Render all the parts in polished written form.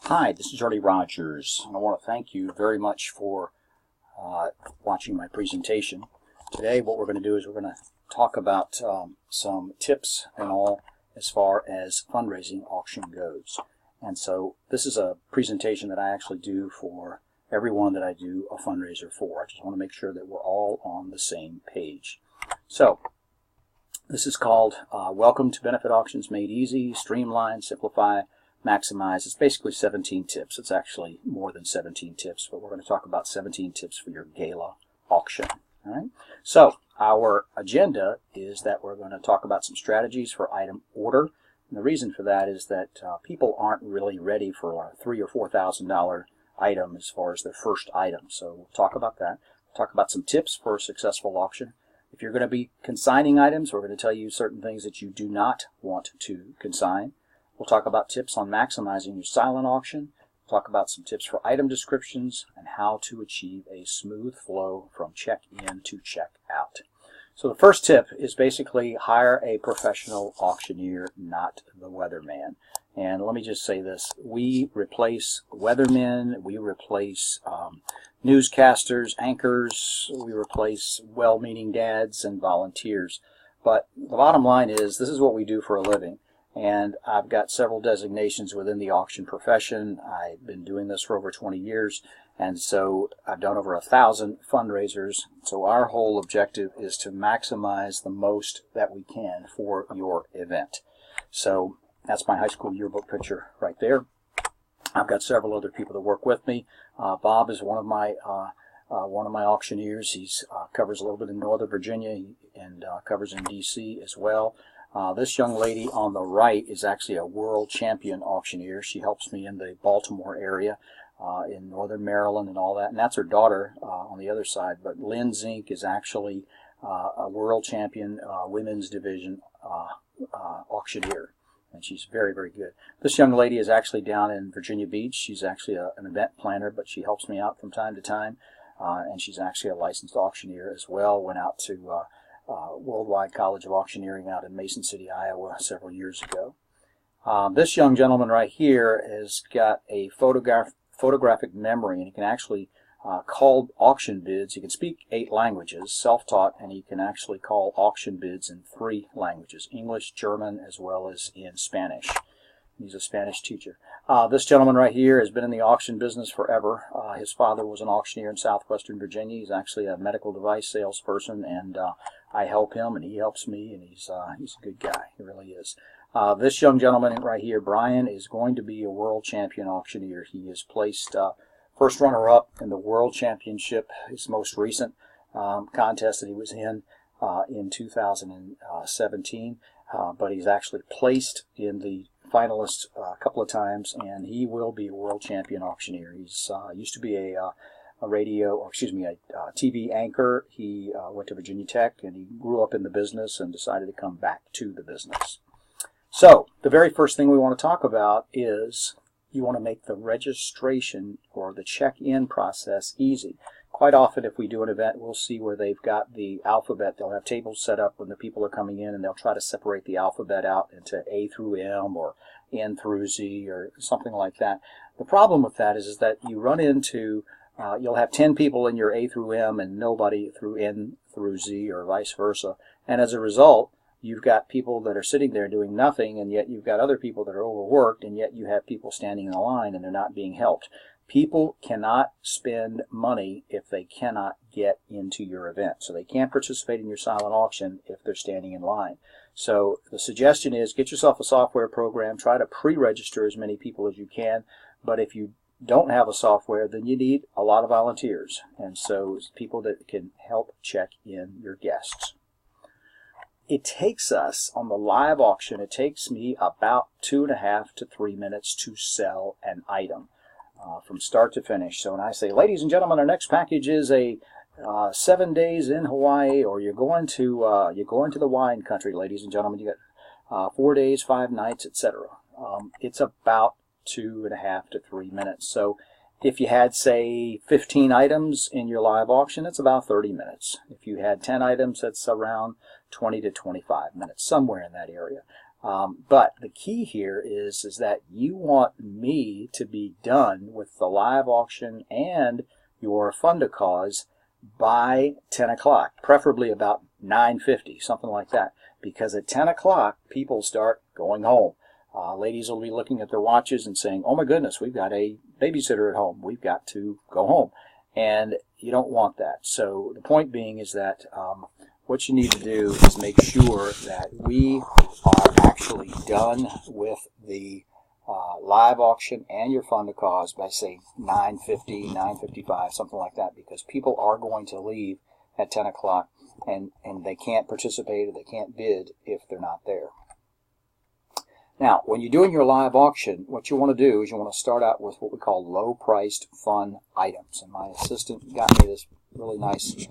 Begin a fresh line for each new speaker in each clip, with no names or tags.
Hi, this is Charlie Rogers, and I want to thank you very much for watching my presentation. Today what we're going to do is we're going to talk about some tips and all as far as fundraising auction goes. And so this is a presentation that I actually do for everyone that I do a fundraiser for. I just want to make sure that we're all on the same page. So this is called Welcome to Benefit Auctions Made Easy, Streamline, Simplify, Maximize. It's basically 17 tips. It's actually more than 17 tips, but we're going to talk about 17 tips for your gala auction. All right. So our agenda is that we're going to talk about some strategies for item order. And the reason for that is that people aren't really ready for a $3,000 or $4,000 item as far as their first item. So we'll talk about that. We'll talk about some tips for a successful auction. If you're going to be consigning items, we're going to tell you certain things that you do not want to consign. We'll talk about tips on maximizing your silent auction. We'll talk about some tips for item descriptions and how to achieve a smooth flow from check-in to check-out. So the first tip is basically hire a professional auctioneer, not the weatherman. And let me just say this. We replace weathermen, we replace newscasters, anchors, we replace well-meaning dads and volunteers. But the bottom line is this is what we do for a living. And I've got several designations within the auction profession. I've been doing this for over 20 years, and so I've done over 1,000 fundraisers. So our whole objective is to maximize the most that we can for your event. So that's my high school yearbook picture right there. I've got several other people that work with me. Bob is one of my auctioneers. He's covers a little bit in Northern Virginia and covers in D.C. as well. This young lady on the right is actually a world champion auctioneer. She helps me in the Baltimore area, in northern Maryland and all that. And that's her daughter on the other side. But Lynn Zink is actually a world champion women's division auctioneer. And she's very, very good. This young lady is actually down in Virginia Beach. She's actually an event planner, but she helps me out from time to time. And she's actually a licensed auctioneer as well. Went out to Worldwide College of Auctioneering out in Mason City, Iowa several years ago. This young gentleman right here has got a photographic memory, and he can actually call auction bids. He can speak 8 languages, self-taught, and he can actually call auction bids in 3 languages, English, German, as well as in Spanish. He's a Spanish teacher. This gentleman right here has been in the auction business forever. His father was an auctioneer in southwestern Virginia. He's actually a medical device salesperson, and I help him, and he helps me, and he's a good guy. He really is. This young gentleman right here, Brian, is going to be a world champion auctioneer. He is placed first runner-up in the World Championship, his most recent contest that he was in 2017. But he's actually placed in the finalists a couple of times, and he will be a world champion auctioneer. He's used to be a TV anchor. He went to Virginia Tech, and he grew up in the business and decided to come back to the business. So the very first thing we want to talk about is you want to make the registration or the check-in process easy. Quite often if we do an event, we'll see where they've got the alphabet. They'll have tables set up when the people are coming in, and they'll try to separate the alphabet out into A through M or N through Z or something like that. The problem with that is that you run into, you'll have 10 people in your A through M and nobody through N through Z or vice versa. And as a result, you've got people that are sitting there doing nothing, and yet you've got other people that are overworked, and yet you have people standing in a line and they're not being helped. People cannot spend money if they cannot get into your event. So they can't participate in your silent auction if they're standing in line. So the suggestion is get yourself a software program. Try to pre-register as many people as you can. But if you don't have a software, then you need a lot of volunteers. And so people that can help check in your guests. It takes us, on the live auction, it takes me about 2.5 to 3 minutes to sell an item. From start to finish. So when I say, ladies and gentlemen, our next package is a 7 days in Hawaii, or you're going to the wine country, ladies and gentlemen. You got 4 days, 5 nights, etc. It's about 2.5 to 3 minutes. So if you had, say, 15 items in your live auction, it's about 30 minutes. If you had 10 items, that's around 20 to 25 minutes, somewhere in that area. But the key here is that you want me to be done with the live auction and your fund a cause by 10 o'clock, preferably about 9:50, something like that, because at 10 o'clock people start going home. Ladies will be looking at their watches and saying, oh my goodness, we've got a babysitter at home, we've got to go home, and you don't want that. So the point being is that what you need to do is make sure that we are actually done with the live auction and your fund a cause by, say, 9:50, 9:55, something like that, because people are going to leave at 10 o'clock and they can't participate or they can't bid if they're not there. Now, when you're doing your live auction, what you want to do is you want to start out with what we call low-priced fun items. And my assistant got me this really nice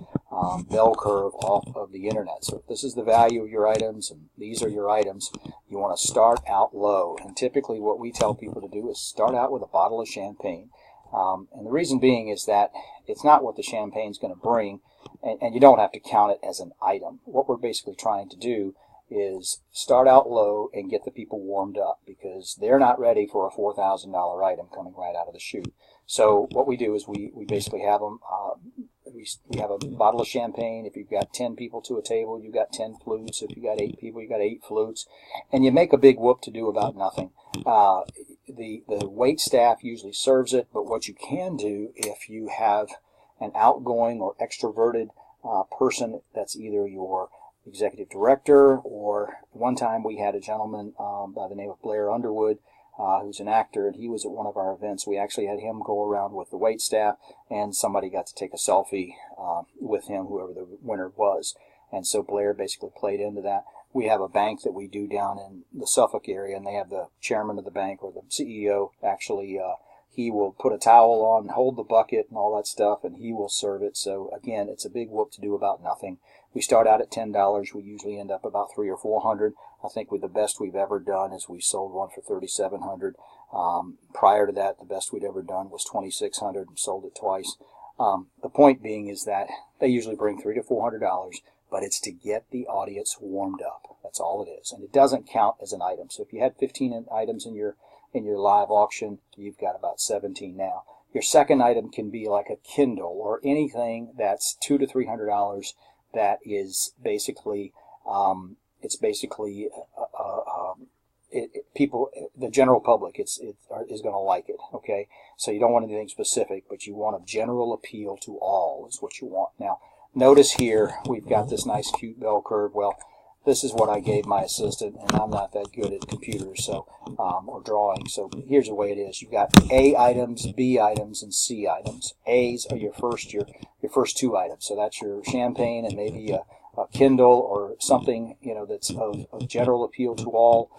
bell curve off of the internet. So if this is the value of your items and these are your items, you want to start out low. And typically what we tell people to do is start out with a bottle of champagne. And the reason being is that it's not what the champagne's going to bring, and you don't have to count it as an item. What we're basically trying to do is start out low and get the people warmed up, because they're not ready for a $4,000 item coming right out of the chute. So what we do is we basically have them, we have a bottle of champagne. If you've got 10 people to a table, you've got 10 flutes. If you've got 8 people, you've got 8 flutes. And you make a big whoop to do about nothing. The wait staff usually serves it, but what you can do if you have an outgoing or extroverted person that's either your executive director, or one time we had a gentleman by the name of Blair Underwood, who's an actor, and he was at one of our events. We actually had him go around with the wait staff, and somebody got to take a selfie with him, whoever the winner was. And so Blair basically played into that. We have a bank that we do down in the Suffolk area, and they have the chairman of the bank, or the CEO, actually, he will put a towel on, hold the bucket and all that stuff, and he will serve it. So again, it's a big whoop to do about nothing. We start out at $10. We usually end up about $300 or $400. I think the best we've ever done is we sold one for $3,700. Prior to that, the best we'd ever done was $2,600 and sold it twice. The point being is that they usually bring $300 to $400, but it's to get the audience warmed up. That's all it is, and it doesn't count as an item. So if you had 15 items in your live auction, you've got about 17 now. Your second item can be like a Kindle or anything that's $200 to $300. That is basically, it's basically people, the general public, is going to like it. Okay, so you don't want anything specific, but you want a general appeal to all is what you want. Now, notice here we've got this nice cute bell curve. Well, this is what I gave my assistant, and I'm not that good at computers, so or drawing. So here's the way it is. You've got A items, B items, and C items. A's are your first 2 items. So that's your champagne and maybe a Kindle or something, that's of general appeal to all.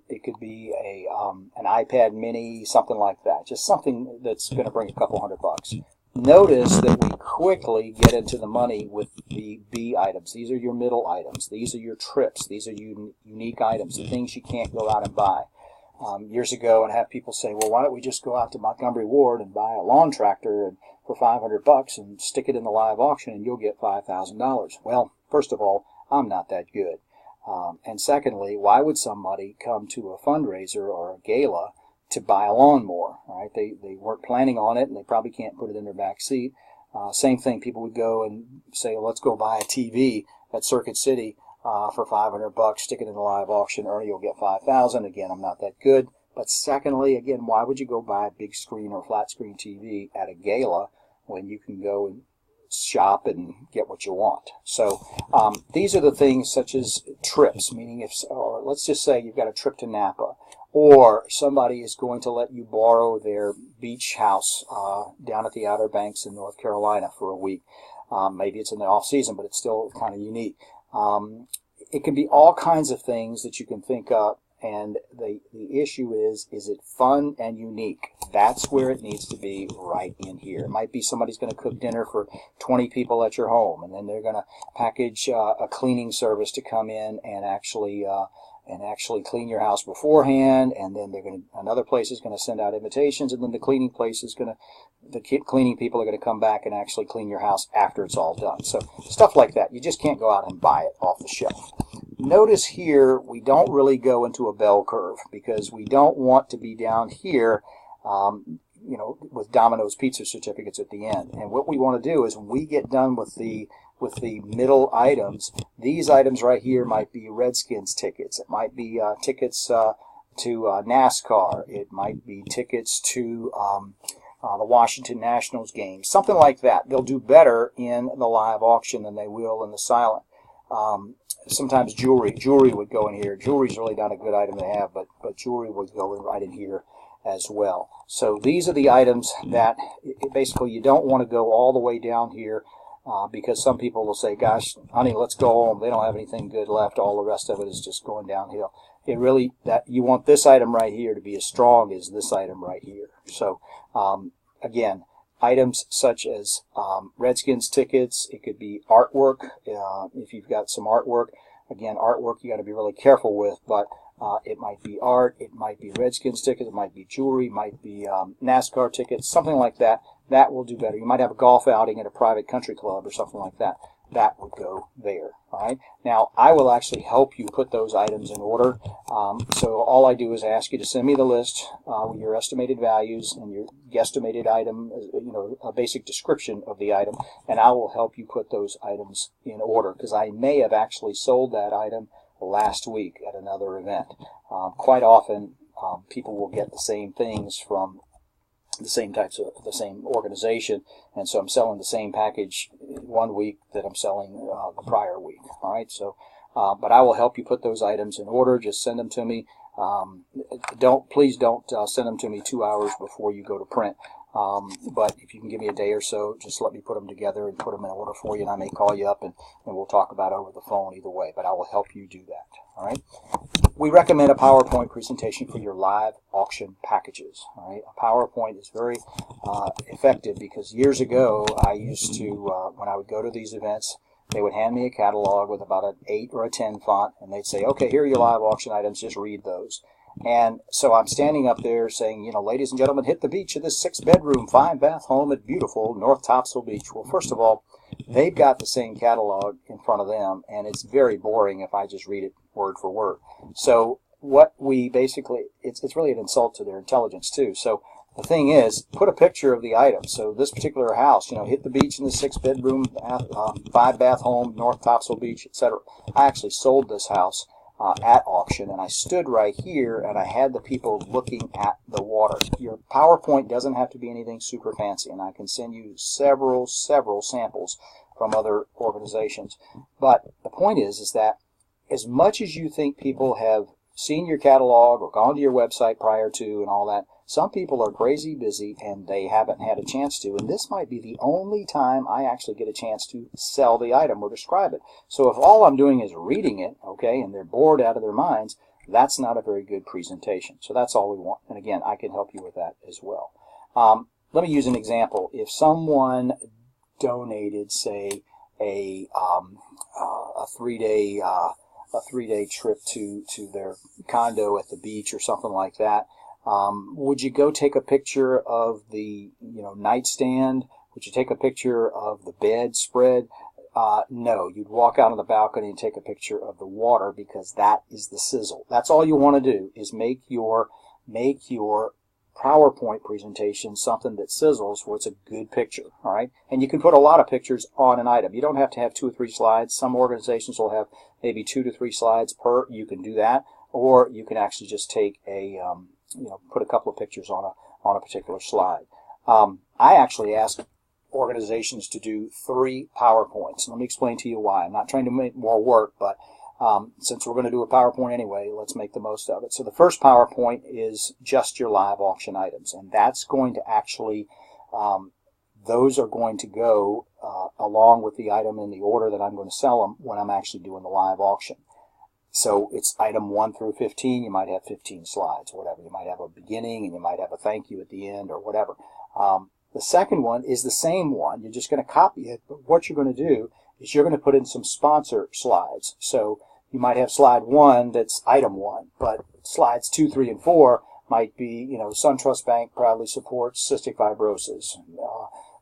It could be an iPad mini, something like that. Just something that's going to bring a couple $100. Notice that we quickly get into the money with the B items. These are your middle items. These are your trips. These are unique items, the things you can't go out and buy. Years ago, and have people say, well, why don't we just go out to Montgomery Ward and buy a lawn tractor for $500 and stick it in the live auction and you'll get $5,000. Well, first of all, I'm not that good. And secondly, why would somebody come to a fundraiser or a gala to buy a lawnmower? Right? They weren't planning on it, and they probably can't put it in their back seat. Same thing, people would go and say, well, let's go buy a TV at Circuit City for $500, stick it in the live auction, Ernie, you'll get $5,000. Again, I'm not that good. But secondly, again, why would you go buy a big screen or flat screen TV at a gala when you can go and shop and get what you want? So these are the things such as trips, meaning or let's just say you've got a trip to Napa, or somebody is going to let you borrow their beach house down at the Outer Banks in North Carolina for a week. Maybe it's in the off season, but it's still kind of unique. It can be all kinds of things that you can think of, and the issue is it fun and unique? That's where it needs to be, right in here. It might be somebody's going to cook dinner for 20 people at your home, and then they're going to package a cleaning service to come in and actually clean your house beforehand, and then another place is going to send out invitations, and then the cleaning people are going to come back and actually clean your house after it's all done. So stuff like that. You just can't go out and buy it off the shelf. notice here we don't really go into a bell curve because we don't want to be down here you know, with Domino's pizza certificates at the end. And what we want to do is when we get done with the middle items, these items right here might be Redskins tickets. It might be tickets to NASCAR. It might be tickets to the Washington Nationals game, something like that. They'll do better in the live auction than they will in the silent. Sometimes jewelry would go in here. Jewelry's really not a good item to have, but jewelry would go right in here as well. So these are the items that basically you don't want to go all the way down here because some people will say, gosh, honey, let's go home. They don't have anything good left. All the rest of it is just going downhill. It really, that you want this item right here to be as strong as this item right here. So again, items such as Redskins tickets, it could be artwork. If you've got some artwork, again, artwork you got to be really careful with, but it might be art, it might be Redskins tickets, it might be jewelry, it might be NASCAR tickets, something like that. That will do better. You might have a golf outing at a private country club or something like that. That would go there. All right. Now, I will actually help you put those items in order. So all I do is ask you to send me the list with your estimated values and your guesstimated item, you know, a basic description of the item, and I will help you put those items in order because I may have actually sold that item last week at another event. Quite often, people will get the same things from the same types of the same organization, and so I'm selling the same package one week that I'm selling the prior week. All right, so but I will help you put those items in order. Just send them to me. Please don't send them to me 2 hours before you go to print. But if you can give me a day or so, just let me put them together and put them in order for you, and I may call you up and we'll talk about it over the phone either way, but I will help you do that. All right. We recommend a PowerPoint presentation for your live auction packages. All right. A PowerPoint is very effective because years ago I used to, when I would go to these events, they would hand me a catalog with about an 8 or a 10 font, and they'd say, okay, here are your live auction items, just read those. And so I'm standing up there saying, you know, ladies and gentlemen, hit the beach of this 6-bedroom, 5-bath home at beautiful North Topsail Beach. Well, first of all, they've got the same catalog in front of them, and it's very boring if I just read it word for word. So what we basically, it's really an insult to their intelligence too. So the thing is, put a picture of the item. So this particular house, you know, hit the beach in the 6-bedroom, 5-bath home, North Topsail Beach, etc. I actually sold this house at auction, and I stood right here and I had the people looking at the water. Your PowerPoint doesn't have to be anything super fancy, and I can send you several samples from other organizations. But the point is that as much as you think people have seen your catalog or gone to your website prior to and all that, some people are crazy busy and they haven't had a chance to, and this might be the only time I actually get a chance to sell the item or describe it. So if all I'm doing is reading it, okay, and they're bored out of their minds, that's not a very good presentation. So that's all we want. And again, I can help you with that as well. Let me use an example. If someone donated, say, a 3-day trip to their condo at the beach or something like that, would you go take a picture of the nightstand? Would you take a picture of the bedspread? No, you'd walk out on the balcony and take a picture of the water because that is the sizzle. That's all you want to do is make your PowerPoint presentation something that sizzles where it's a good picture. All right, and you can put a lot of pictures on an item. You don't have to have 2 or 3 slides. Some organizations will have maybe 2 to 3 slides per. You can do that, or you can actually just take a put a couple of pictures on a particular slide. I actually ask organizations to do 3 PowerPoints. Let me explain to you why. I'm not trying to make more work, but since we're going to do a PowerPoint anyway, let's make the most of it. So the first PowerPoint is just your live auction items, and that's going to actually, those are going to go along with the item in the order that I'm going to sell them when I'm actually doing the live auction. So it's item 1 through 15. You might have 15 slides, whatever. You might have a beginning, and you might have a thank you at the end, or whatever. The second one is the same one. You're just going to copy it, but what you're going to do is you're going to put in some sponsor slides. So you might have slide 1 that's item 1, but slides 2, 3, and 4 might be, SunTrust Bank proudly supports cystic fibrosis.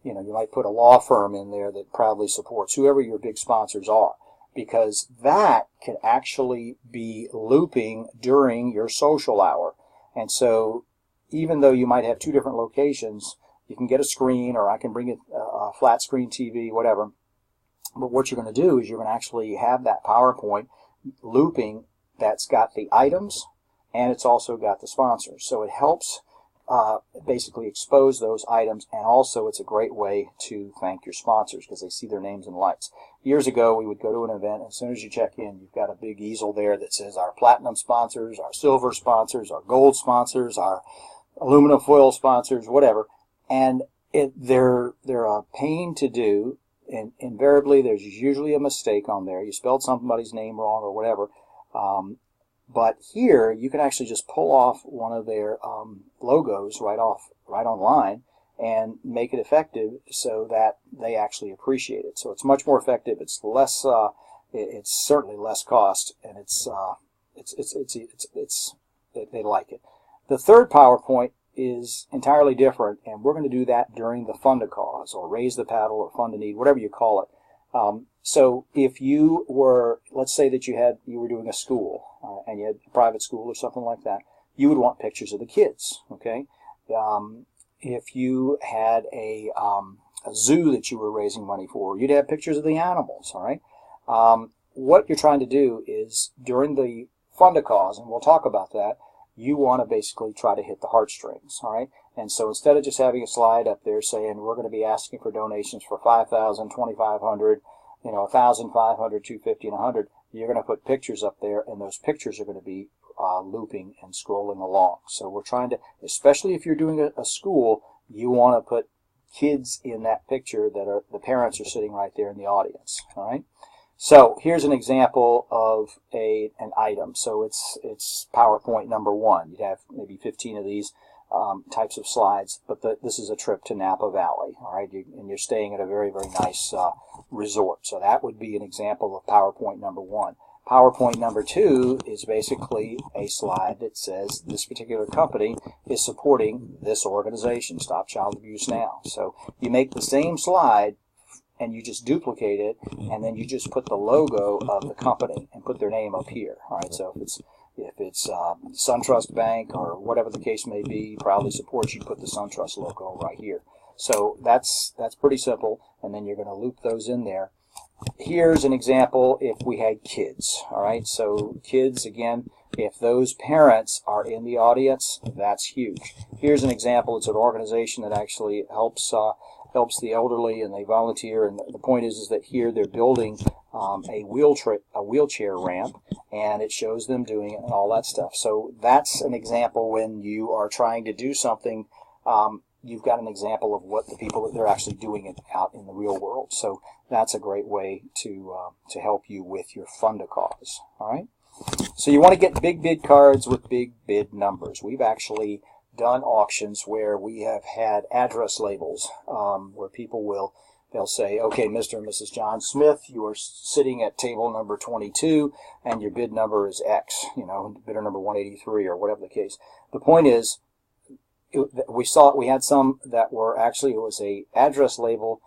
You might put a law firm in there that proudly supports whoever your big sponsors are. because that can actually be looping during your social hour. And so even though you might have two different locations, you can get a screen, or I can bring a flat screen TV, whatever. But what you're going to do is you're going to actually have that PowerPoint looping that's got the items and it's also got the sponsors. So it helps basically expose those items, and also it's a great way to thank your sponsors because they see their names in lights. Years ago, we would go to an event, and as soon as you check in, you've got a big easel there that says our platinum sponsors, our silver sponsors, our gold sponsors, our aluminum foil sponsors, whatever. And they're a pain to do, and invariably there's usually a mistake on there. You spelled somebody's name wrong or whatever. But here you can actually just pull off one of their logos right online and make it effective so that they actually appreciate it. So it's much more effective. It's less. It's certainly less cost, and they like it. The third PowerPoint is entirely different, and we're going to do that during the Fund a Cause, or Raise the Paddle, or Fund a Need, whatever you call it. So if you were, let's say that you were doing a school, and you had a private school or something like that, you would want pictures of the kids, okay? If you had a zoo that you were raising money for, you'd have pictures of the animals, all right? What you're trying to do is, during the Fund a Cause, and we'll talk about that, you want to basically try to hit the heartstrings, all right? And so instead of just having a slide up there saying we're going to be asking for donations for $5,000, $2,500, $1,500, $250, and $100, you're going to put pictures up there, and those pictures are going to be looping and scrolling along. So we're trying to, especially if you're doing a school, you want to put kids in that picture that the parents are sitting right there in the audience, all right? So here's an example of an item. So it's PowerPoint number 1. You'd have maybe 15 of these types of slides, but this is a trip to Napa Valley, all right? And you're staying at a very, very nice resort. So that would be an example of PowerPoint number 1. PowerPoint number 2 is basically a slide that says this particular company is supporting this organization, Stop Child Abuse Now. So you make the same slide, and you just duplicate it, and then you just put the logo of the company and put their name up here. All right, so if it's SunTrust Bank or whatever the case may be, proudly supports, you put the SunTrust logo right here. So that's pretty simple, and then you're going to loop those in there. Here's an example if we had kids. All right, so kids, again, if those parents are in the audience, that's huge. Here's an example. It's an organization that actually helps the elderly, and they volunteer, and the point is that here they're building a wheelchair ramp, and it shows them doing it and all that stuff. So that's an example when you are trying to do something. You've got an example of what the people, they're actually doing it out in the real world. So that's a great way to help you with your Fund a Cause. All right. So you want to get big bid cards with big bid numbers. We've actually done auctions where we have had address labels where people they'll say, okay, Mr. and Mrs. John Smith, you are sitting at table number 22 and your bid number is X, bidder number 183 or whatever the case. The point is, we had some that were actually, it was a address label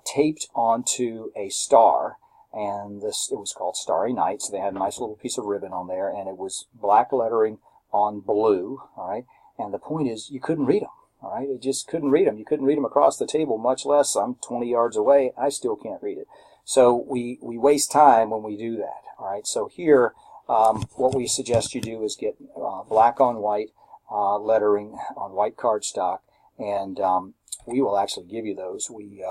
taped onto a star, and it was called Starry Night. So they had a nice little piece of ribbon on there, and it was black lettering on blue, all right? And the point is, you couldn't read them, all right? You just couldn't read them. You couldn't read them across the table, much less I'm 20 yards away. I still can't read it. So we waste time when we do that, all right? So here, what we suggest you do is get black on white lettering on white cardstock, and we will actually give you those. We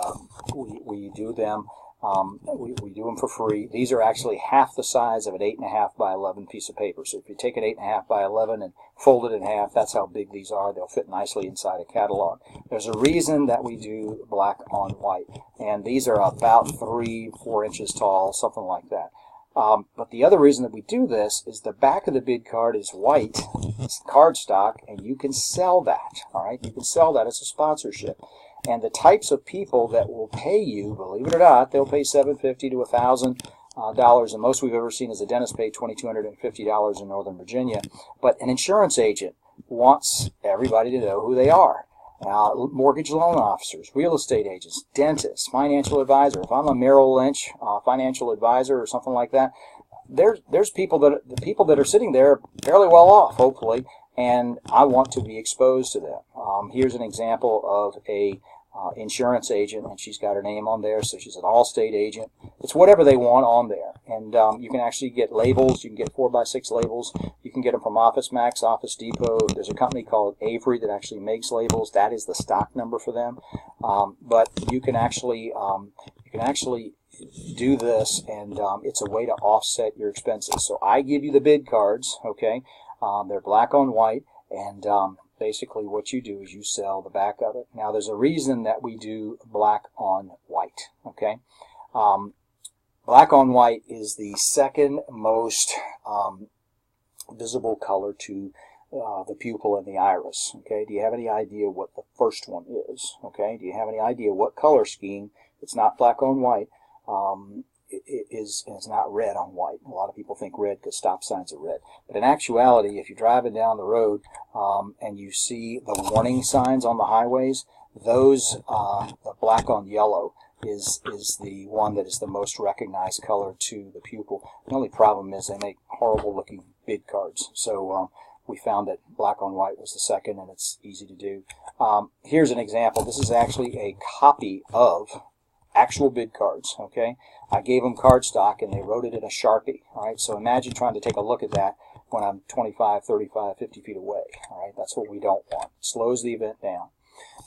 do them. We do them for free. These are actually half the size of an 8.5 by 11 piece of paper. So if you take an 8.5 by 11 and fold it in half, that's how big these are. They'll fit nicely inside a catalog. There's a reason that we do black on white, and these are about 3-4 inches tall, something like that. But the other reason that we do this is the back of the bid card is white, it's cardstock, and you can sell that, all right? You can sell that as a sponsorship. And the types of people that will pay you, believe it or not, they'll pay $750 to $1,000. And most we've ever seen is a dentist pay $2,250 in Northern Virginia. But an insurance agent wants everybody to know who they are. mortgage loan officers, real estate agents, dentists, financial advisor. If I'm a Merrill Lynch financial advisor or something like that, there's people that the people that are sitting there are fairly well off, hopefully, and I want to be exposed to them. Here's an example of a insurance agent, and she's got her name on there, so she's an Allstate agent. It's whatever they want on there, and you can actually get labels. You can get 4x6 labels. You can get them from Office Max, Office Depot. There's a company called Avery that actually makes labels. That is the stock number for them. But you can actually do this, and it's a way to offset your expenses. So I give you the bid cards. Okay, they're black on white, and basically what you do is you sell the back of it. Now there's a reason that we do black on white. Okay, black on white is the second most visible color to the pupil and the iris. Okay, do you have any idea what the first one is? Okay, do you have any idea what color scheme? It's not black on white. It's not red on white. A lot of people think red because stop signs are red. But in actuality, if you're driving down the road and you see the warning signs on the highways, those, the black on yellow is the one that is the most recognized color to the pupil. The only problem is they make horrible looking bid cards. So we found that black on white was the second, and it's easy to do. Here's an example. This is actually a copy of actual bid cards. Okay, I gave them cardstock and they wrote it in a Sharpie. All right, so imagine trying to take a look at that when I'm 25, 35, 50 feet away. All right, that's what we don't want. It slows the event down.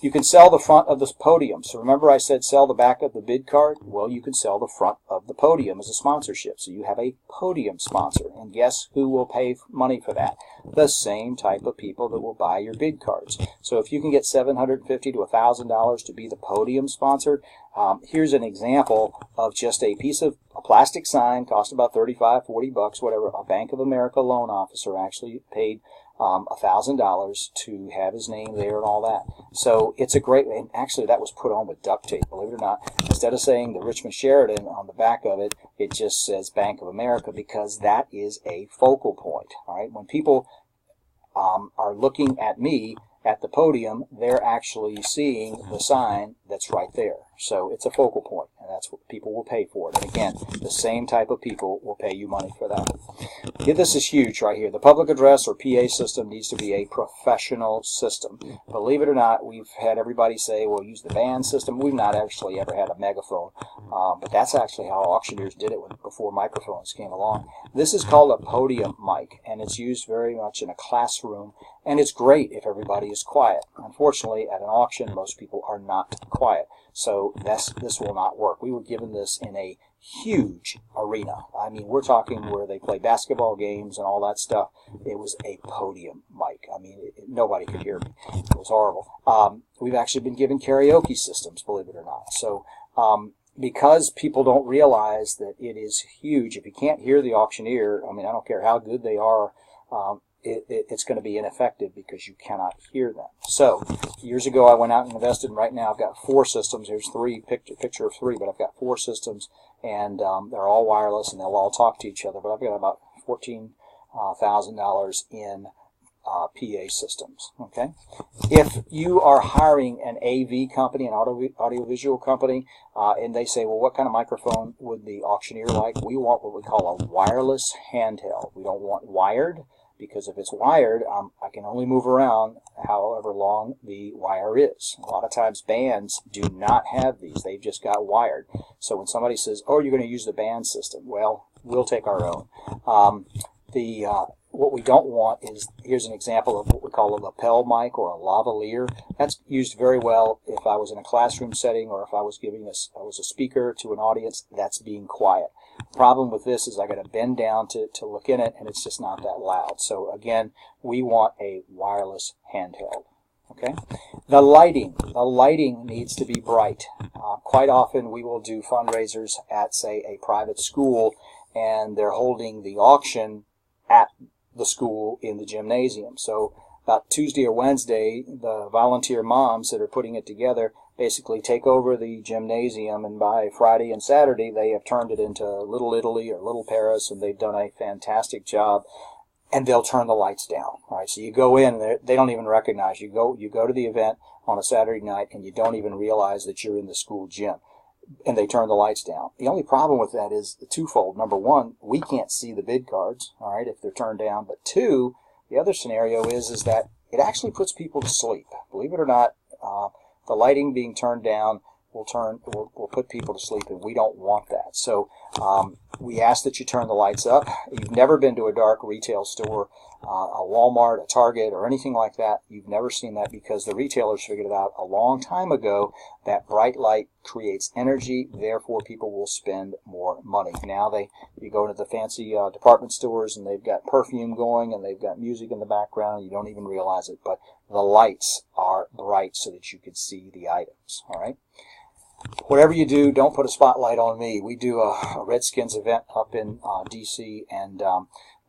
You can sell the front of the podium. So remember I said sell the back of the bid card? Well, you can sell the front of the podium as a sponsorship. So you have a podium sponsor. And guess who will pay money for that? The same type of people that will buy your bid cards. So if you can get $750 to $1,000 to be the podium sponsor, here's an example of just a piece of a plastic sign, cost about $35, $40, whatever. A Bank of America loan officer actually paid $1,000 to have his name there and all that. So it's a great, and actually that was put on with duct tape, believe it or not. Instead of saying the Richmond Sheridan on the back of it, it just says Bank of America, because that is a focal point. All right, when people are looking at me at the podium, they're actually seeing the sign that's right there. So it's a focal point, and that's what people will pay for it. And again, the same type of people will pay you money for that. Yeah, this is huge right here. The public address or PA system needs to be a professional system. Believe it or not, we've had everybody say, well, use the band system. We've not actually ever had a megaphone, but that's actually how auctioneers did it before microphones came along. This is called a podium mic, and it's used very much in a classroom, and it's great if everybody is quiet. Unfortunately, at an auction, most people are not quiet. So this will not work. We were given this in a huge arena. I mean, we're talking where they play basketball games and all that stuff. It was a podium mic. I mean, nobody could hear me. It was horrible. We've actually been given karaoke systems, believe it or not. So because people don't realize that it is huge, if you can't hear the auctioneer, I mean, I don't care how good they are, it's going to be ineffective because you cannot hear them. So years ago I went out and invested, and right now I've got 4 systems. There's picture of 3, but I've got 4 systems, and they're all wireless and they'll all talk to each other. But I've got about $14,000 in PA systems. Okay, if you are hiring an AV company, an audiovisual company, and they say, well, what kind of microphone would the auctioneer like? We want what we call a wireless handheld. We don't want wired, because if it's wired, I can only move around however long the wire is. A lot of times bands do not have these. They've just got wired. So when somebody says, oh, you're going to use the band system, well, we'll take our own. What we don't want is, here's an example of what we call a lapel mic or a lavalier. That's used very well if I was in a classroom setting, or if I was I was a speaker to an audience that's being quiet. The problem with this is I got to bend down to look in it, and it's just not that loud. So again, we want a wireless handheld. Okay, the lighting needs to be bright. Quite often we will do fundraisers at, say, a private school, and they're holding the auction at the school in the gymnasium. So about Tuesday or Wednesday, the volunteer moms that are putting it together basically take over the gymnasium, and by Friday and Saturday they have turned it into Little Italy or Little Paris, and they've done a fantastic job. and they'll turn the lights down. All right, so you go in, and they don't even recognize you. You go to the event on a Saturday night, and you don't even realize that you're in the school gym, and they turn the lights down. The only problem with that is twofold. Number one, we can't see the bid cards, all right, if they're turned down. But two, the other scenario is that it actually puts people to sleep. Believe it or not, the lighting being turned down will put people to sleep, and we don't want that. So we ask that you turn the lights up. You've never been to a dark retail store, a Walmart, a Target, or anything like that. You've never seen that because the retailers figured it out a long time ago that bright light creates energy, therefore people will spend more money. Now you go into the fancy department stores, and they've got perfume going, and they've got music in the background, and you don't even realize it, but the lights are bright so that you can see the items. All right. Whatever you do, don't put a spotlight on me. We do a Redskins event up in D.C., and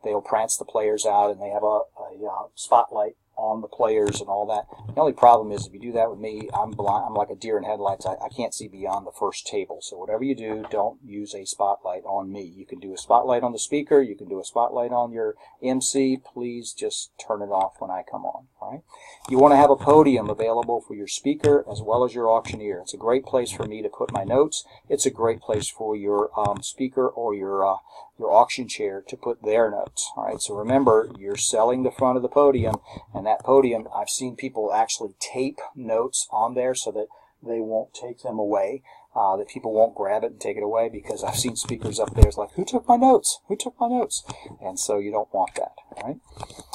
they'll prance the players out, and they have a spotlight on the players and all that. The only problem is if you do that with me, I'm blind. I'm like a deer in headlights. I can't see beyond the first table. So whatever you do, don't use a spotlight on me. You can do a spotlight on the speaker. You can do a spotlight on your MC. Please just turn it off when I come on. All right. You want to have a podium available for your speaker as well as your auctioneer. It's a great place for me to put my notes. It's a great place for your speaker or your auction chair to put their notes. All right. So remember, you're selling the front of the podium, and that podium, I've seen people actually tape notes on there so that they won't take them away, that people won't grab it and take it away, because I've seen speakers up there. It's like, who took my notes? Who took my notes? And so you don't want that. All right.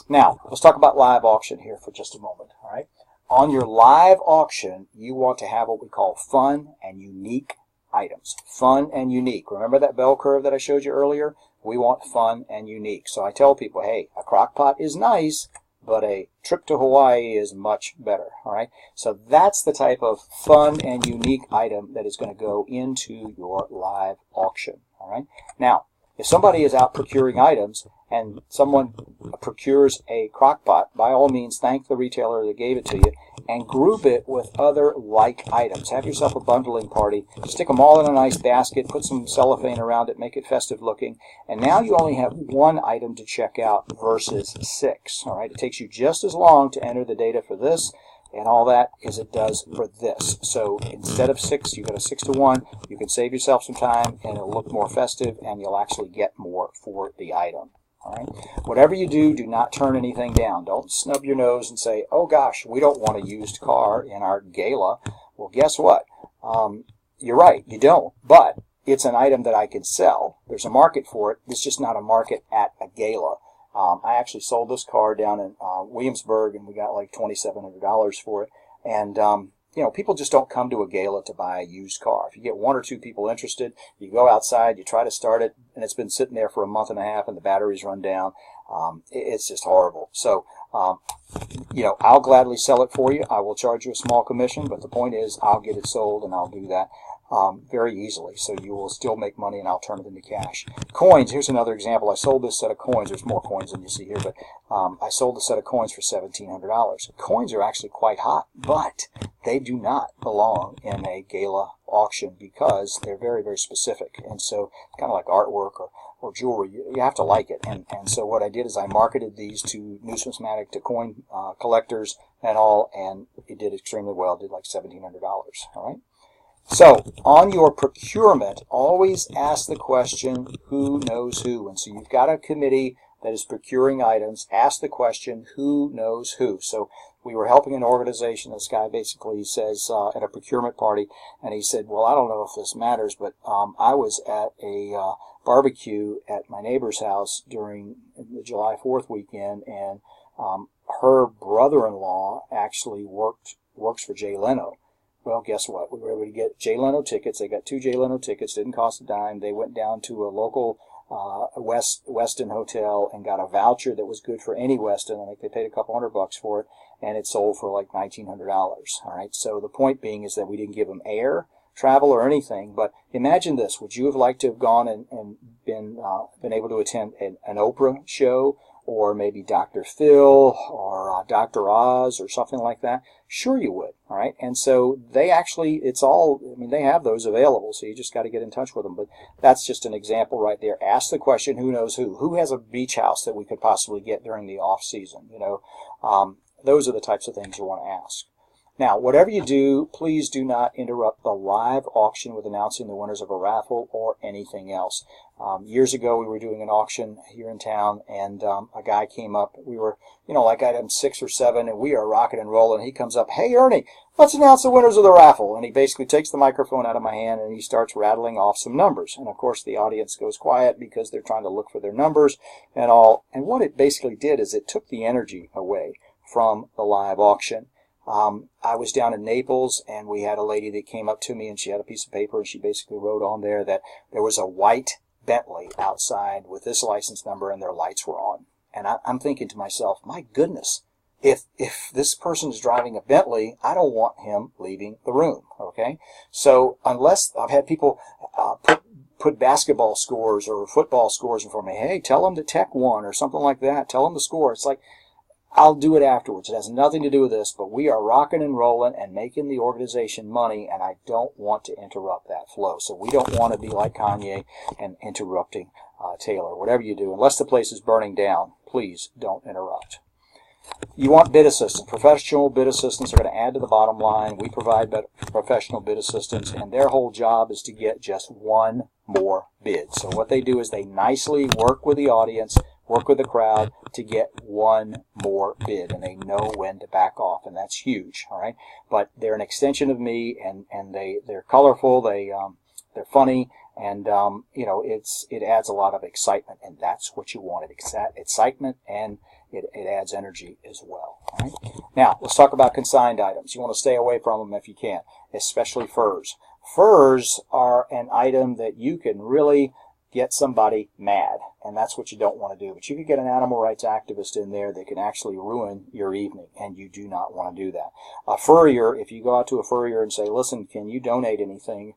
Now, let's talk about live auction here for just a moment. All right. On your live auction, you want to have what we call fun and unique items. Fun and unique. Remember that bell curve that I showed you earlier? We want fun and unique. So I tell people, hey, a Crockpot is nice, but a trip to Hawaii is much better. All right. So that's the type of fun and unique item that is going to go into your live auction. All right. Now, if somebody is out procuring items and someone procures a Crockpot, by all means, thank the retailer that gave it to you and group it with other like items. Have yourself a bundling party. Stick them all in a nice basket. Put some cellophane around it. Make it festive looking. And now you only have one item to check out versus 6. All right. It takes you just as long to enter the data for this and all that as it does for this. So instead of 6, you go to 6 to 1. You can save yourself some time, and it'll look more festive, and you'll actually get more for the item. All right. Whatever you do, do not turn anything down. Don't snub your nose and say, oh gosh, we don't want a used car in our gala. Well, guess what? You're right, you don't. But it's an item that I can sell. There's a market for it. It's just not a market at a gala. I actually sold this car down in Williamsburg, and we got like $2,700 for it. And you know, people just don't come to a gala to buy a used car. If you get 1 or 2 people interested, you go outside, you try to start it, and it's been sitting there for a month and a half, and the batteries run down. It's just horrible. So, you know, I'll gladly sell it for you. I will charge you a small commission, but the point is I'll get it sold, and I'll do that very easily. So you will still make money, and I'll turn it into cash. Coins, here's another example. I sold this set of coins. There's more coins than you see here, but I sold a set of coins for $1,700. Coins are actually quite hot, but they do not belong in a gala auction because they're very, very specific. And so kind of like artwork or jewelry, you have to like it. And so what I did is I marketed these to numismatic, to coin collectors and all, and it did extremely well. It did like $1,700. All right. So on your procurement, always ask the question, who knows who? And so you've got a committee that is procuring items. Ask the question, who knows who? So we were helping an organization. This guy basically says at a procurement party, and he said, well, I don't know if this matters, but I was at a barbecue at my neighbor's house during the July 4th weekend, and her brother-in-law actually works for Jay Leno. Well, guess what? We were able to get Jay Leno tickets. They got 2 Jay Leno tickets. Didn't cost a dime. They went down to a local Westin hotel and got a voucher that was good for any Westin. I think they paid a couple $100 for it, and it sold for like $1,900. All right. So the point being is that we didn't give them air travel or anything. But imagine this: would you have liked to have gone and been able to attend an Oprah show, or maybe Dr. Phil or Dr. Oz or something like that? Sure you would. All right, and so they actually, it's all, I mean, they have those available, so you just got to get in touch with them. But that's just an example right there. Ask the question, who knows who? Who has a beach house that we could possibly get during the off season? You know, those are the types of things you want to ask. Now, whatever you do, please do not interrupt the live auction with announcing the winners of a raffle or anything else. Years ago, we were doing an auction here in town, and a guy came up. We were, you know, like item 6 or 7, and we are rocking and rolling. He comes up, "Hey, Ernie, let's announce the winners of the raffle." And he basically takes the microphone out of my hand, and he starts rattling off some numbers. And, of course, the audience goes quiet because they're trying to look for their numbers and all. And what it basically did is it took the energy away from the live auction. I was down in Naples, and we had a lady that came up to me, and she had a piece of paper, and she basically wrote on there that there was a white Bentley outside with this license number, and their lights were on. And I'm thinking to myself, my goodness, if this person is driving a Bentley, I don't want him leaving the room, okay? So unless I've had people put basketball scores or football scores in front of me, hey, tell them that Tech won or something like that, tell them the score. It's like, I'll do it afterwards. It has nothing to do with this, but we are rocking and rolling and making the organization money, and I don't want to interrupt that flow. So we don't want to be like Kanye and interrupting Taylor. Whatever you do, unless the place is burning down, please don't interrupt. You want bid assistance. Professional bid assistants are going to add to the bottom line. We provide professional bid assistants, and their whole job is to get just one more bid. So what they do is they nicely work with the audience, work with the crowd to get one more bid, and they know when to back off, and that's huge. All right, but they're an extension of me, and they're colorful, they're funny, and you know, it adds a lot of excitement, and that's what you want. Excitement, and it adds energy as well. All right, now let's talk about consigned items. You want to stay away from them if you can, especially furs. Furs are an item that you can really get somebody mad, and that's what you don't want to do. But you could get an animal rights activist in there that can actually ruin your evening, and you do not want to do that. A furrier, if you go out to a furrier and say, listen, can you donate anything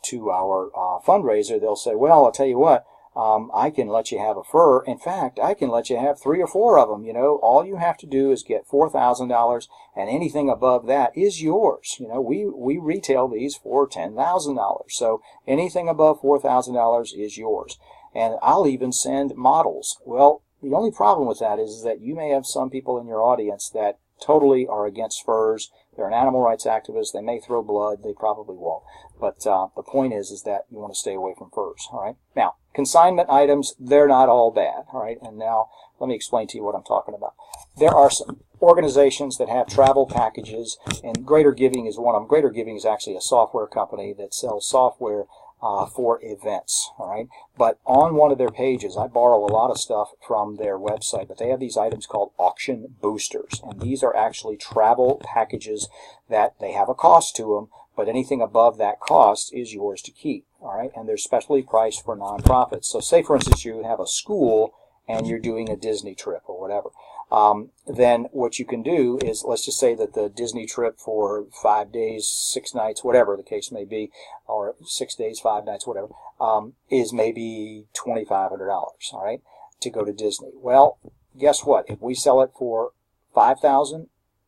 to our fundraiser, they'll say, well, I'll tell you what, I can let you have a fur. In fact, I can let you have 3 or 4 of them. You know, all you have to do is get $4,000, and anything above that is yours. You know, we retail these for $10,000. So anything above $4,000 is yours. And I'll even send models. Well, the only problem with that is that you may have some people in your audience that totally are against furs. They're an animal rights activist. They may throw blood. They probably won't. But the point is that you want to stay away from furs. All right. Now, consignment items, they're not all bad. All right. And now let me explain to you what I'm talking about. There are some organizations that have travel packages, and Greater Giving is one of them. Greater Giving is actually a software company that sells software for events, all right? But on one of their pages, I borrow a lot of stuff from their website, but they have these items called auction boosters, and these are actually travel packages that they have a cost to them, but anything above that cost is yours to keep, all right? And they're specially priced for nonprofits. So say, for instance, you have a school and you're doing a Disney trip or whatever. Then what you can do is, let's just say that the Disney trip for 5 days, 6 nights, whatever the case may be, or 6 days, 5 nights, whatever, is maybe $2,500, all right, to go to Disney. Well, guess what? If we sell it for $5,000,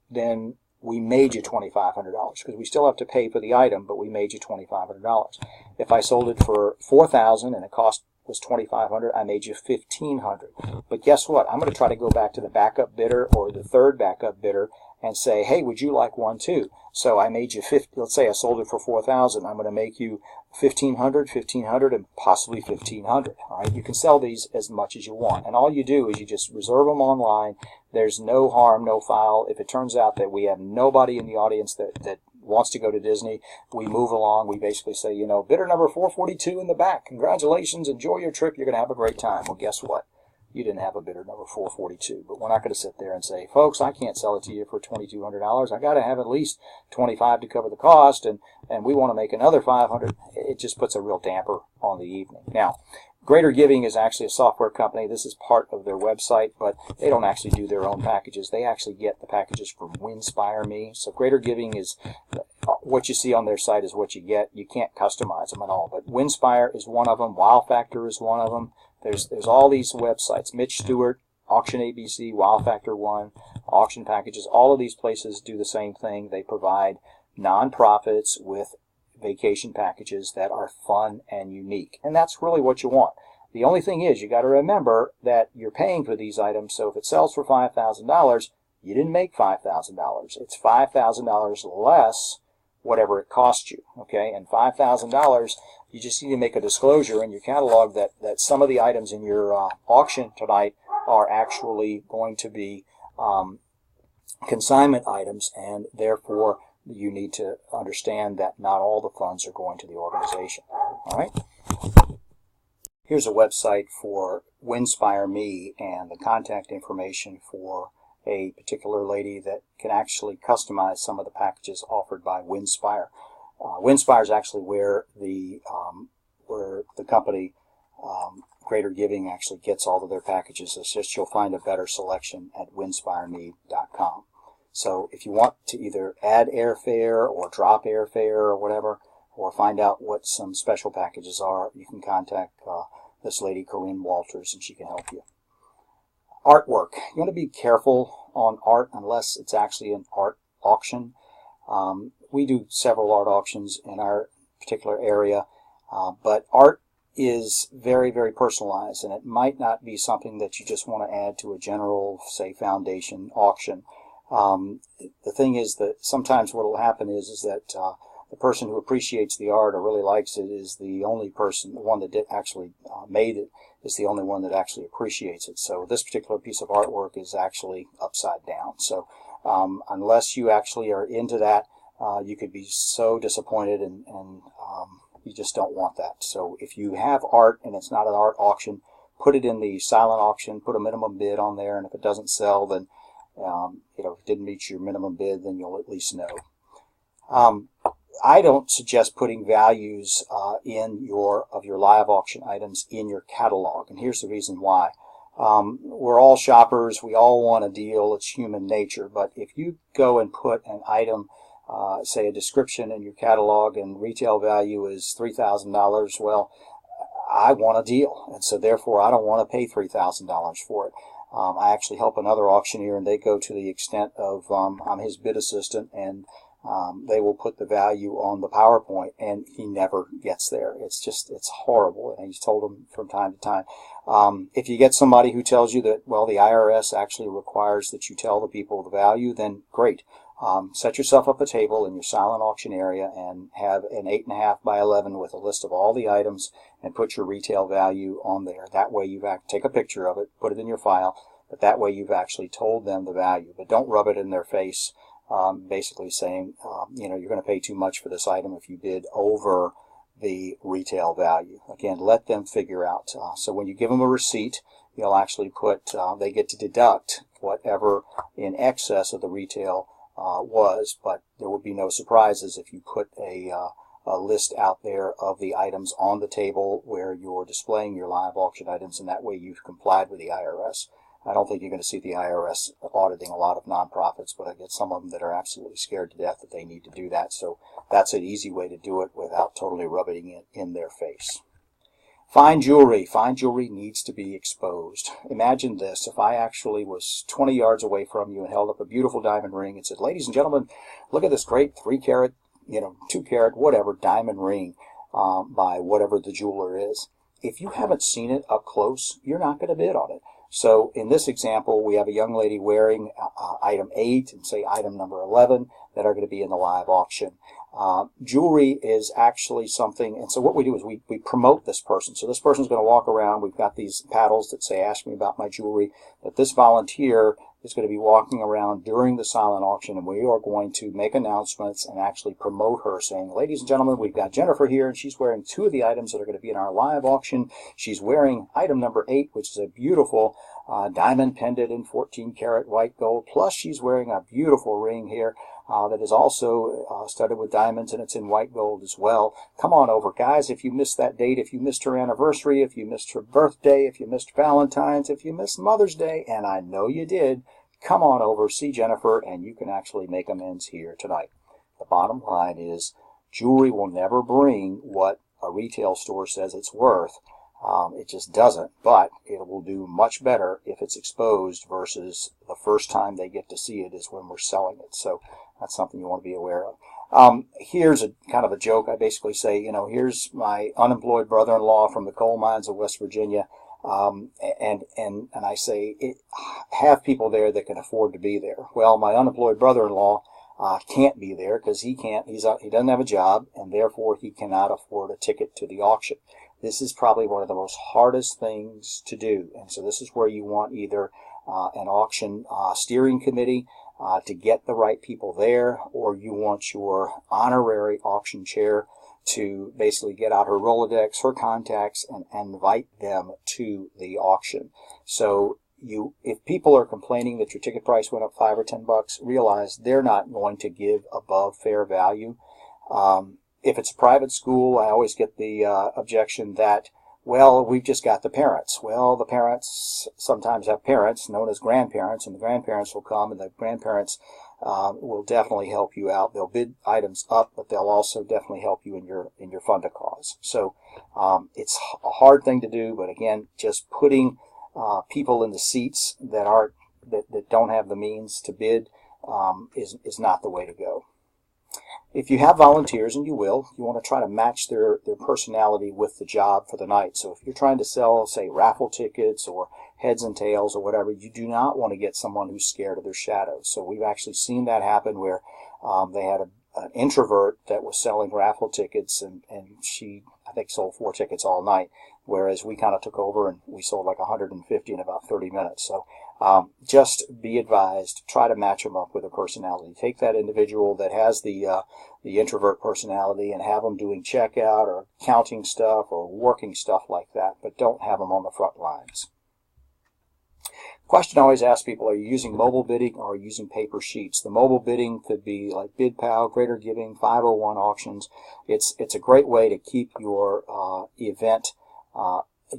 then we made you $2,500 because we still have to pay for the item, but we made you $2,500. If I sold it for $4,000 and it cost was $2,500, I made you $1,500. But guess what? I'm going to try to go back to the backup bidder or the third backup bidder and say, hey, would you like one too? So I made you let's say I sold it for $4,000. I'm going to make you $1,500, and possibly $1,500. All right, you can sell these as much as you want, and all you do is you just reserve them online. There's no harm, no foul. If it turns out that we have nobody in the audience that wants to go to Disney, we move along. We basically say, you know, bidder number 442 in the back. Congratulations, enjoy your trip. You're going to have a great time. Well, guess what? You didn't have a bidder number 442, but we're not going to sit there and say, folks, I can't sell it to you for $2,200. I got to have at least $25 to cover the cost, and we want to make another $500. It just puts a real damper on the evening. Now, Greater Giving is actually a software company. This is part of their website, but they don't actually do their own packages. They actually get the packages from Winspire Me. So Greater Giving is what you see on their site is what you get. You can't customize them at all. But Winspire is one of them. Wow Factor is one of them. There's all these websites. Mitch Stewart, Auction ABC, Wow Factor 1, Auction Packages, all of these places do the same thing. They provide nonprofits with vacation packages that are fun and unique. And that's really what you want. The only thing is, you got to remember that you're paying for these items, so if it sells for $5,000, you didn't make $5,000. It's $5,000 less whatever it cost you, okay? And $5,000, you just need to make a disclosure in your catalog that some of the items in your auction tonight are actually going to be consignment items, and therefore you need to understand that not all the funds are going to the organization, all right? Here's a website for Winspire Me and the contact information for a particular lady that can actually customize some of the packages offered by Winspire. Winspire is actually where the company Greater Giving actually gets all of their packages. It's just you'll find a better selection at winspireme.com. So if you want to either add airfare or drop airfare or whatever, or find out what some special packages are, you can contact this lady, Corinne Walters, and she can help you. Artwork. You want to be careful on art unless it's actually an art auction. We do several art auctions in our particular area, but art is very, very personalized, and it might not be something that you just want to add to a general, say, foundation auction. The thing is that sometimes what will happen is that the person who appreciates the art or really likes it is the only person, the one that actually made it, is the only one that actually appreciates it. So this particular piece of artwork is actually upside down. So unless you actually are into that, you could be so disappointed, and you just don't want that. So if you have art and it's not an art auction, put it in the silent auction, put a minimum bid on there, and if it doesn't sell, then if it didn't meet your minimum bid, then you'll at least know. I don't suggest putting values of your live auction items in your catalog, and here's the reason why. We're all shoppers. We all want a deal. It's human nature. But if you go and put an item, say a description in your catalog, and retail value is $3,000, well, I want a deal, and so therefore I don't want to pay $3,000 for it. I actually help another auctioneer, and they go to the extent of I'm his bid assistant, and they will put the value on the PowerPoint, and he never gets there. It's horrible, and he's told them from time to time. If you get somebody who tells you that, well, the IRS actually requires that you tell the people the value, then great. Set yourself up a table in your silent auction area and have an 8.5 by 11 with a list of all the items and put your retail value on there. That way take a picture of it, put it in your file, but that way you've actually told them the value. But don't rub it in their face, basically saying, you're going to pay too much for this item if you bid over the retail value. Again, let them figure out. So when you give them a receipt, you'll actually put, they get to deduct whatever in excess of the retail was, but there would be no surprises if you put a list out there of the items on the table where you're displaying your live auction items, and that way you've complied with the IRS. I don't think you're going to see the IRS auditing a lot of nonprofits, but I get some of them that are absolutely scared to death that they need to do that, so that's an easy way to do it without totally rubbing it in their face. Fine jewelry. Fine jewelry needs to be exposed. Imagine this. If I actually was 20 yards away from you and held up a beautiful diamond ring and said, ladies and gentlemen, look at this great 3-carat, 2-carat, whatever, diamond ring by whatever the jeweler is. If you haven't seen it up close, you're not going to bid on it. So in this example, we have a young lady wearing item 8 and say item number 11 that are going to be in the live auction. Jewelry is actually something, and so what we do is we promote this person. So this person's going to walk around. We've got these paddles that say, ask me about my jewelry. But this volunteer is going to be walking around during the silent auction, and we are going to make announcements and actually promote her, saying, ladies and gentlemen, we've got Jennifer here, and she's wearing 2 of the items that are going to be in our live auction. She's wearing item number 8, which is a beautiful diamond pendant in 14-karat white gold, plus she's wearing a beautiful ring here that is also studded with diamonds, and it's in white gold as well. Come on over, guys. If you missed that date, if you missed her anniversary, if you missed her birthday, if you missed Valentine's, if you missed Mother's Day, and I know you did, come on over, see Jennifer, and you can actually make amends here tonight. The bottom line is jewelry will never bring what a retail store says it's worth. It just doesn't, but it will do much better if it's exposed versus the first time they get to see it is when we're selling it. So that's something you want to be aware of. Here's a kind of a joke. I basically say, you know, here's my unemployed brother-in-law from the coal mines of West Virginia. And I say, have people there that can afford to be there. Well, my unemployed brother-in-law can't be there because he doesn't have a job, and therefore he cannot afford a ticket to the auction. This is probably one of the most hardest things to do, and so this is where you want either an auction steering committee to get the right people there, or you want your honorary auction chair to basically get out her Rolodex, her contacts, and invite them to the auction. So if people are complaining that your ticket price went up $5 or $10, realize they're not going to give above fair value. If it's a private school, I always get the objection that, well, we've just got the parents. Well, the parents sometimes have parents known as grandparents, and the grandparents will come, and the grandparents will definitely help you out. They'll bid items up, but they'll also definitely help you in your fund a cause. So it's a hard thing to do, but again, just putting people in the seats that don't have the means to bid is not the way to go. If you have volunteers, and you will, you want to try to match their personality with the job for the night. So if you're trying to sell, say, raffle tickets or heads and tails or whatever, you do not want to get someone who's scared of their shadows. So we've actually seen that happen where they had an introvert that was selling raffle tickets, and she, I think, sold 4 tickets all night, whereas we kind of took over and we sold like 150 in about 30 minutes. So just be advised, try to match them up with a personality. Take that individual that has the introvert personality and have them doing checkout or counting stuff or working stuff like that, but don't have them on the front lines. Question I always ask people, are you using mobile bidding or are you using paper sheets? The mobile bidding could be like BidPal, Greater Giving, 501 auctions. It's a great way to keep your event,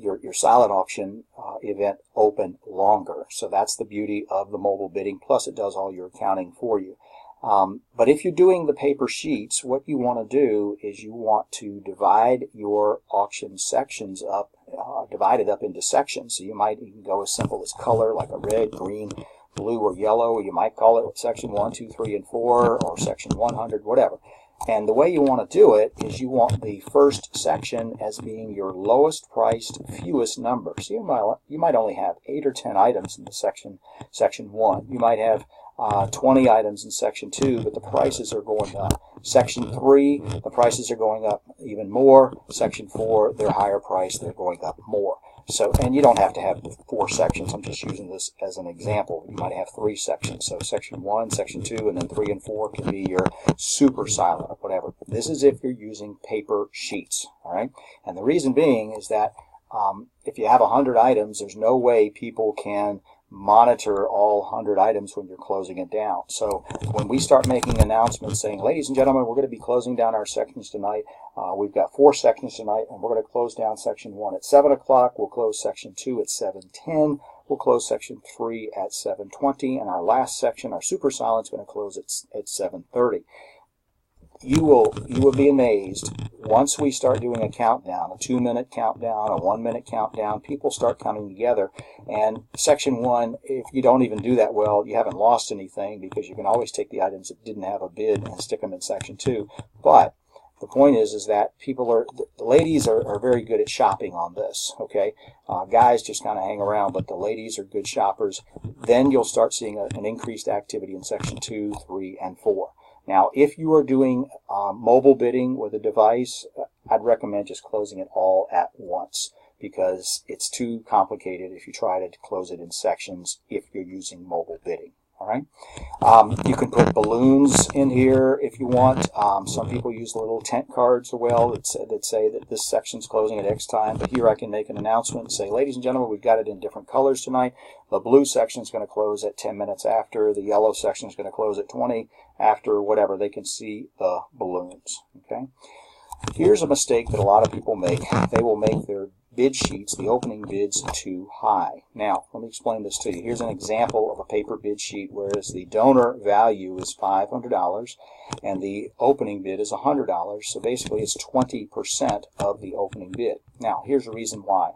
your silent auction event open longer. So that's the beauty of the mobile bidding. Plus it does all your accounting for you. But if you're doing the paper sheets, what you want to do is you want to divide your auction sections up, divide it up into sections. So you might even go as simple as color, like a red, green, blue, or yellow. You might call it section 1, 2, 3, and 4, or section 100, whatever. And the way you want to do it is you want the first section as being your lowest priced, fewest number. So you might only have 8 or 10 items in the section 1. You might have 20 items in section 2, but the prices are going up. Section 3, the prices are going up even more. Section 4, they're higher priced, they're going up more. So, and you don't have to have 4 sections. I'm just using this as an example. You might have 3 sections. So section 1, section 2, and then 3 and 4 can be your super silent or whatever. This is if you're using paper sheets, all right? And the reason being is that if you have 100 items, there's no way people can monitor all 100 items when you're closing it down. So when we start making announcements saying, ladies and gentlemen, we're going to be closing down our sections tonight. We've got 4 sections tonight, and we're going to close down section 1 at 7 o'clock. We'll close section 2 at 7:10. We'll close section 3 at 7:20. And our last section, our super silent, is going to close at 7:30. You will be amazed once we start doing a countdown, a 2-minute countdown, a 1-minute countdown. People start coming together, and section 1, if you don't even do that well, you haven't lost anything, because you can always take the items that didn't have a bid and stick them in section 2. But the point is that the ladies are very good at shopping on this, okay? Guys just kind of hang around, but the ladies are good shoppers. Then you'll start seeing an increased activity in section 2, 3, and 4. Now, if you are doing mobile bidding with a device, I'd recommend just closing it all at once, because it's too complicated if you try to close it in sections if you're using mobile bidding. All right. You can put balloons in here if you want. Some people use the little tent cards as well that say that this section's closing at X time. But here I can make an announcement and say, ladies and gentlemen, we've got it in different colors tonight. The blue section is going to close at 10 minutes after. The yellow section is going to close at 20 after, whatever. They can see the balloons. Okay. Here's a mistake that a lot of people make. They will make their bid sheets, the opening bids, too high. Now, let me explain this to you. Here's an example of a paper bid sheet, whereas the donor value is $500 and the opening bid is $100. So basically it's 20% of the opening bid. Now, here's the reason why.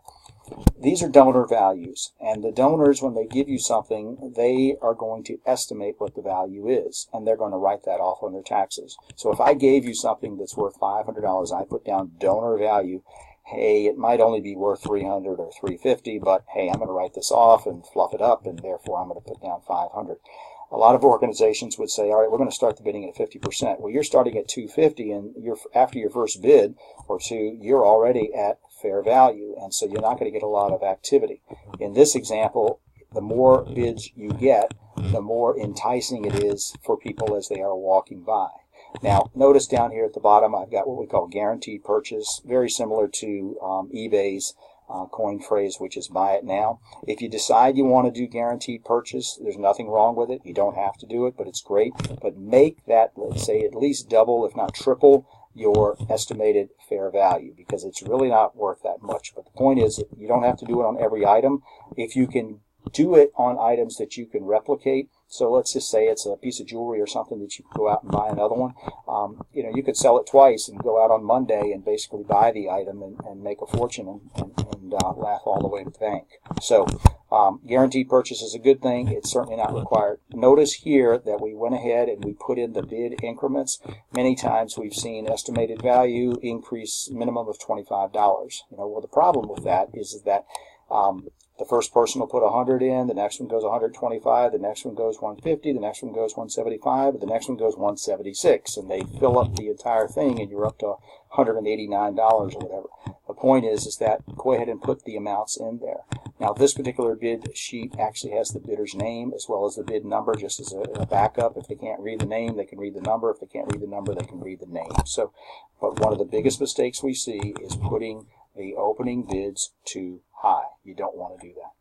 These are donor values, and the donors, when they give you something, they are going to estimate what the value is, and they're going to write that off on their taxes. So if I gave you something that's worth $500, I put down donor value, hey, it might only be worth $300 or $350, but hey, I'm going to write this off and fluff it up, and therefore I'm going to put down $500. A lot of organizations would say, all right, we're going to start the bidding at 50%. Well, you're starting at $250, and after your first bid or two, you're already at fair value, and so you're not going to get a lot of activity. In this example, the more bids you get, the more enticing it is for people as they are walking by. Now, notice down here at the bottom, I've got what we call guaranteed purchase, very similar to eBay's coin phrase, which is buy it now. If you decide you want to do guaranteed purchase, there's nothing wrong with it. You don't have to do it, but it's great. But make that, let's say, at least double, if not triple, your estimated fair value, because it's really not worth that much. But the point is that you don't have to do it on every item. If you can do it on items that you can replicate, so let's just say it's a piece of jewelry or something that you can go out and buy another one. You could sell it twice and go out on Monday and basically buy the item and make a fortune and laugh all the way to the bank. So guaranteed purchase is a good thing. It's certainly not required. Notice here that we went ahead and we put in the bid increments. Many times we've seen estimated value increase minimum of $25. Well, the problem with that is that the first person will put 100 in, the next one goes 125, the next one goes 150, the next one goes 175, the next one goes 176, and they fill up the entire thing, and you're up to $189 or whatever. The point is that go ahead and put the amounts in there. Now, this particular bid sheet actually has the bidder's name as well as the bid number, just as a backup. If they can't read the name, they can read the number. If they can't read the number, they can read the name. So, but one of the biggest mistakes we see is putting the opening bids too high. You don't want to do that.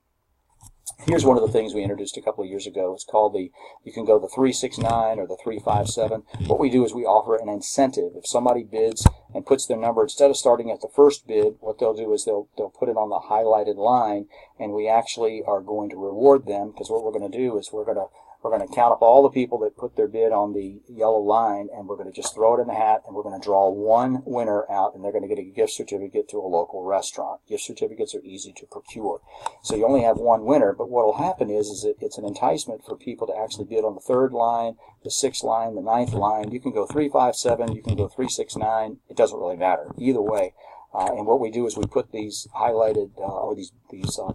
Here's one of the things we introduced a couple of years ago. It's called you can go the 369 or the 357. What we do is we offer an incentive. If somebody bids and puts their number, instead of starting at the first bid, what they'll do is they'll put it on the highlighted line, and we actually are going to reward them, because what we're going to do is we're going to count up all the people that put their bid on the yellow line, and we're going to just throw it in the hat, and we're going to draw one winner out, and they're going to get a gift certificate to a local restaurant. Gift certificates are easy to procure. So you only have one winner, but what will happen is that it's an enticement for people to actually bid on the third line, the sixth line, the ninth line. You can go 357, you can go 369. It doesn't really matter. Either way. And what we do is we put these highlighted or these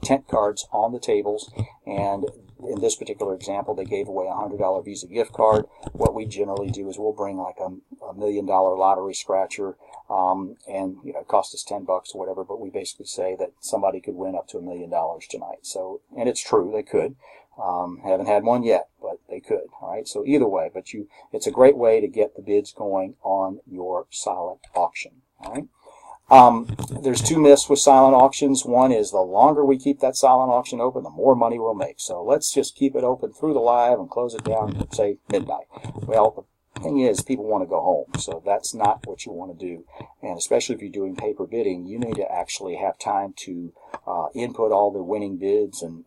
tent cards on the tables, and in this particular example, they gave away a $100 Visa gift card. What we generally do is we'll bring like a $1 million lottery scratcher, and it cost us $10 or whatever, but we basically say that somebody could win up to $1 million tonight. So, and it's true, they could. Haven't had one yet, but they could. All right. So either way, but it's a great way to get the bids going on your silent auction. All right. There's two myths with silent auctions. One is the longer we keep that silent auction open, the more money we'll make. So let's just keep it open through the live and close it down, say, midnight. Well, the thing is, people want to go home, so that's not what you want to do. And especially if you're doing paper bidding, you need to actually have time to input all the winning bids and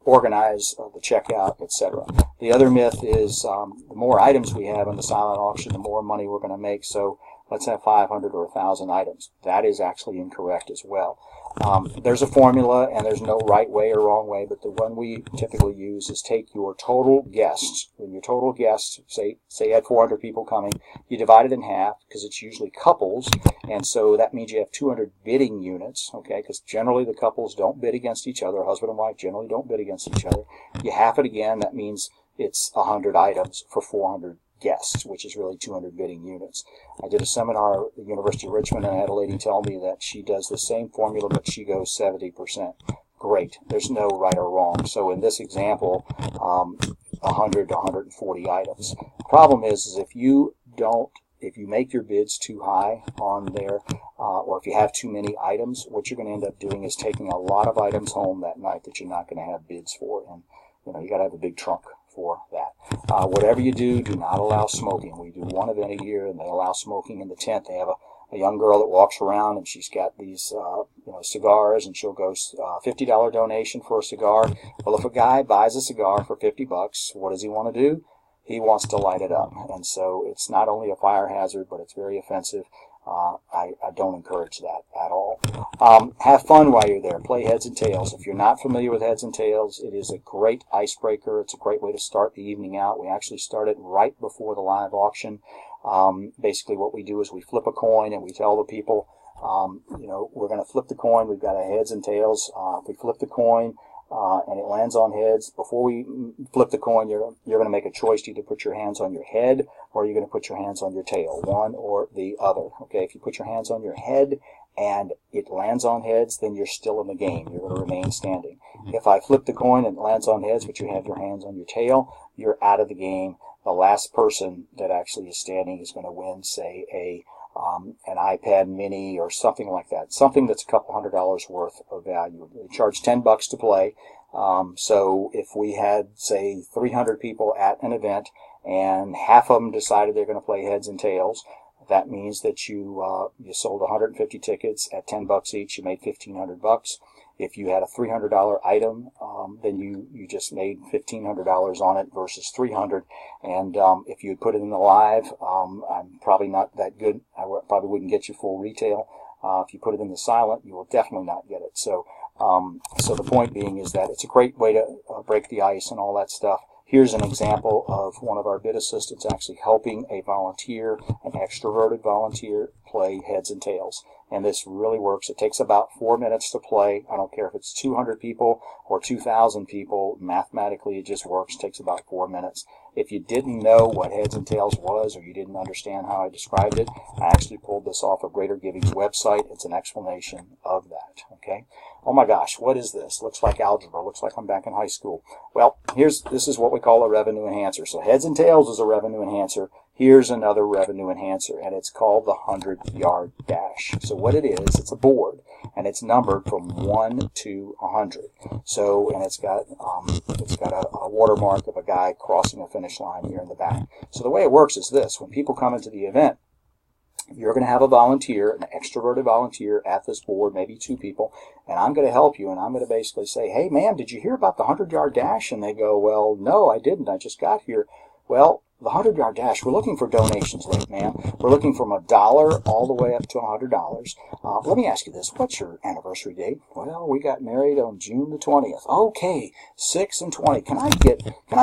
organize the checkout, etc. The other myth is the more items we have in the silent auction, the more money we're going to make. So let's have 500 or 1,000 items. That is actually incorrect as well. There's a formula, and there's no right way or wrong way, but the one we typically use is take your total guests. When your total guests, say you had 400 people coming, you divide it in half, because it's usually couples, and so that means you have 200 bidding units, okay, because generally the couples don't bid against each other. Husband and wife generally don't bid against each other. You half it again, that means it's 100 items for 400 guests, which is really 200 bidding units. I did a seminar at the University of Richmond, and I had a lady tell me that she does the same formula, but she goes 70%. Great. There's no right or wrong. So in this example, 100 to 140 items. The problem is if you make your bids too high on there, or if you have too many items, what you're going to end up doing is taking a lot of items home that night that you're not going to have bids for, and you got to have a big trunk for that. Whatever you do, do not allow smoking. We do one event a year, and they allow smoking in the tent. They have a young girl that walks around, and she's got these cigars, and she'll go $50 donation for a cigar. Well, if a guy buys a cigar for 50 bucks, what does he want to do? He wants to light it up. And so it's not only a fire hazard, but it's very offensive. I don't encourage that at all. Have fun while you're there. Play heads and tails. If you're not familiar with heads and tails, it is a great icebreaker. It's a great way to start the evening out. We actually start it right before the live auction. Basically what we do is we flip a coin and we tell the people, we're going to flip the coin. We've got a heads and tails. If we flip the coin and it lands on heads, before we flip the coin, you're going to make a choice to either put your hands on your head or you're going to put your hands on your tail, one or the other. Okay, if you put your hands on your head and it lands on heads, then you're still in the game. You're going to remain standing. If I flip the coin and it lands on heads, but you have your hands on your tail, you're out of the game. The last person that actually is standing is going to win, say, an iPad mini or something like that. Something that's a couple $100 worth of value. They charge $10 to play. So if we had, say, 300 people at an event and half of them decided they're going to play heads and tails, that means that you sold 150 tickets at $10 each. You made $1,500. If you had a $300 item, then you just made $1,500 on it versus $300. And if you put it in the live, I'm probably not that good. I probably wouldn't get you full retail. If you put it in the silent, you will definitely not get it. So the point being is that it's a great way to break the ice and all that stuff. Here's an example of one of our bid assistants actually helping a volunteer, an extroverted volunteer, play heads and tails. And this really works. It takes about 4 minutes to play. I don't care if it's 200 people or 2,000 people. Mathematically, it just works. It takes about 4 minutes. If you didn't know what heads and tails was or you didn't understand how I described it, I actually pulled this off of Greater Giving's website. It's an explanation of that. Okay. Oh my gosh, what is this? Looks like algebra. Looks like I'm back in high school. Well, this is what we call a revenue enhancer. So heads and tails is a revenue enhancer. Here's another revenue enhancer, and it's called the 100-yard dash. So what it is, it's a board, and it's numbered from 1 to 100. So, and it's got a watermark of a guy crossing a finish line here in the back. So the way it works is this: when people come into the event, you're going to have a volunteer, an extroverted volunteer at this board, maybe 2 people, and I'm going to help you, and I'm going to basically say, hey, ma'am, did you hear about the 100-yard dash? And they go, well, no, I didn't. I just got here. Well, the 100-yard dash, we're looking for donations, ma'am. We're looking from $1 all the way up to $100. Let me ask you this. What's your anniversary date? Well, we got married on June the 20th. Okay, 6 and 20. Can I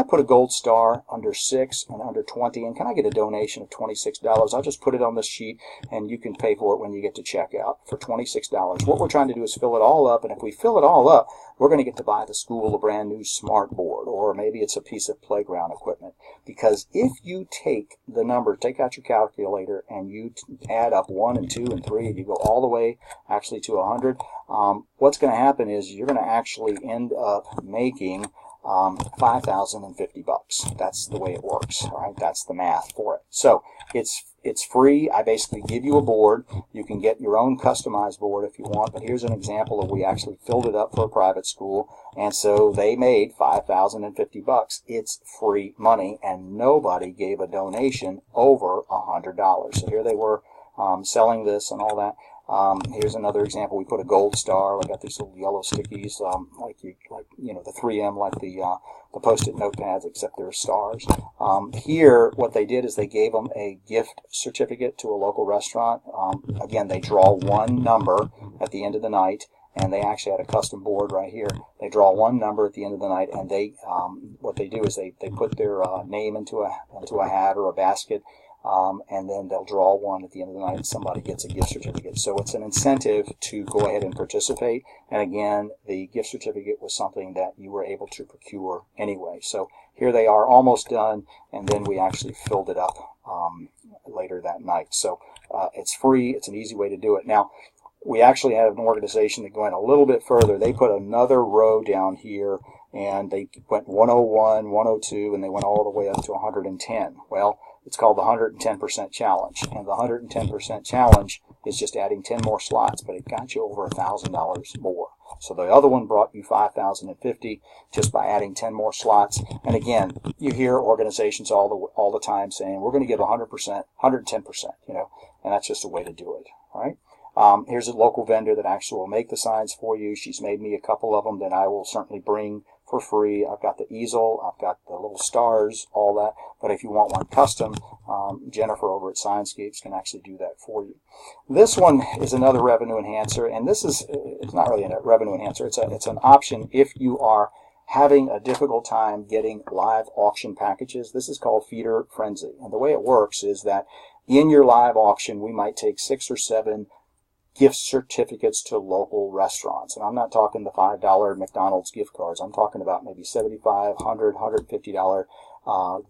put a gold star under 6 and under 20? And can I get a donation of $26? I'll just put it on this sheet, and you can pay for it when you get to checkout for $26. What we're trying to do is fill it all up, and if we fill it all up, we're going to get to buy the school a brand new smart board, or maybe it's a piece of playground equipment. Because if you take the number, take out your calculator, and you add up 1 and 2 and 3, and you go all the way actually to 100, what's going to happen is you're going to actually end up making $5,050. That's the way it works. All right, that's the math for it. So it's free. I basically give you a board. You can get your own customized board if you want, but here's an example of we actually filled it up for a private school, and so they made $5,050. It's free money, and nobody gave a donation over $100. So here they were selling this and all that. Here's another example. We put a gold star. I got these little yellow stickies, like the 3M, like the Post-it notepads, except they're stars. Here, what they did is they gave them a gift certificate to a local restaurant. Again, they draw one number at the end of the night, and they actually had a custom board right here. They draw one number at the end of the night, and they what they do is they put their name into a hat or a basket. And then they'll draw one at the end of the night and somebody gets a gift certificate. So it's an incentive to go ahead and participate. And again, the gift certificate was something that you were able to procure anyway. So here they are, almost done, and then we actually filled it up later that night. So it's free. It's an easy way to do it. Now, we actually have an organization that went a little bit further. They put another row down here, and they went 101, 102, and they went all the way up to 110. Well, it's called the 110% challenge, and the 110% challenge is just adding 10 more slots, but it got you over $1,000 more. So the other one brought you $5,050 just by adding 10 more slots. And again, you hear organizations all the time saying we're going to give 100%, 110%, and that's just a way to do it. All right. Here's a local vendor that actually will make the signs for you. She's made me a couple of them that I will certainly bring for free. I've got the easel, I've got the little stars, all that. But if you want one custom, Jennifer over at Signscapes can actually do that for you. This one is another revenue enhancer, and this is, it's not really a revenue enhancer, it's an option if you are having a difficult time getting live auction packages. This is called Feeder Frenzy. And the way it works is that in your live auction, we might take 6 or 7 gift certificates to local restaurants. And I'm not talking the $5 McDonald's gift cards. I'm talking about maybe $75, $100, $150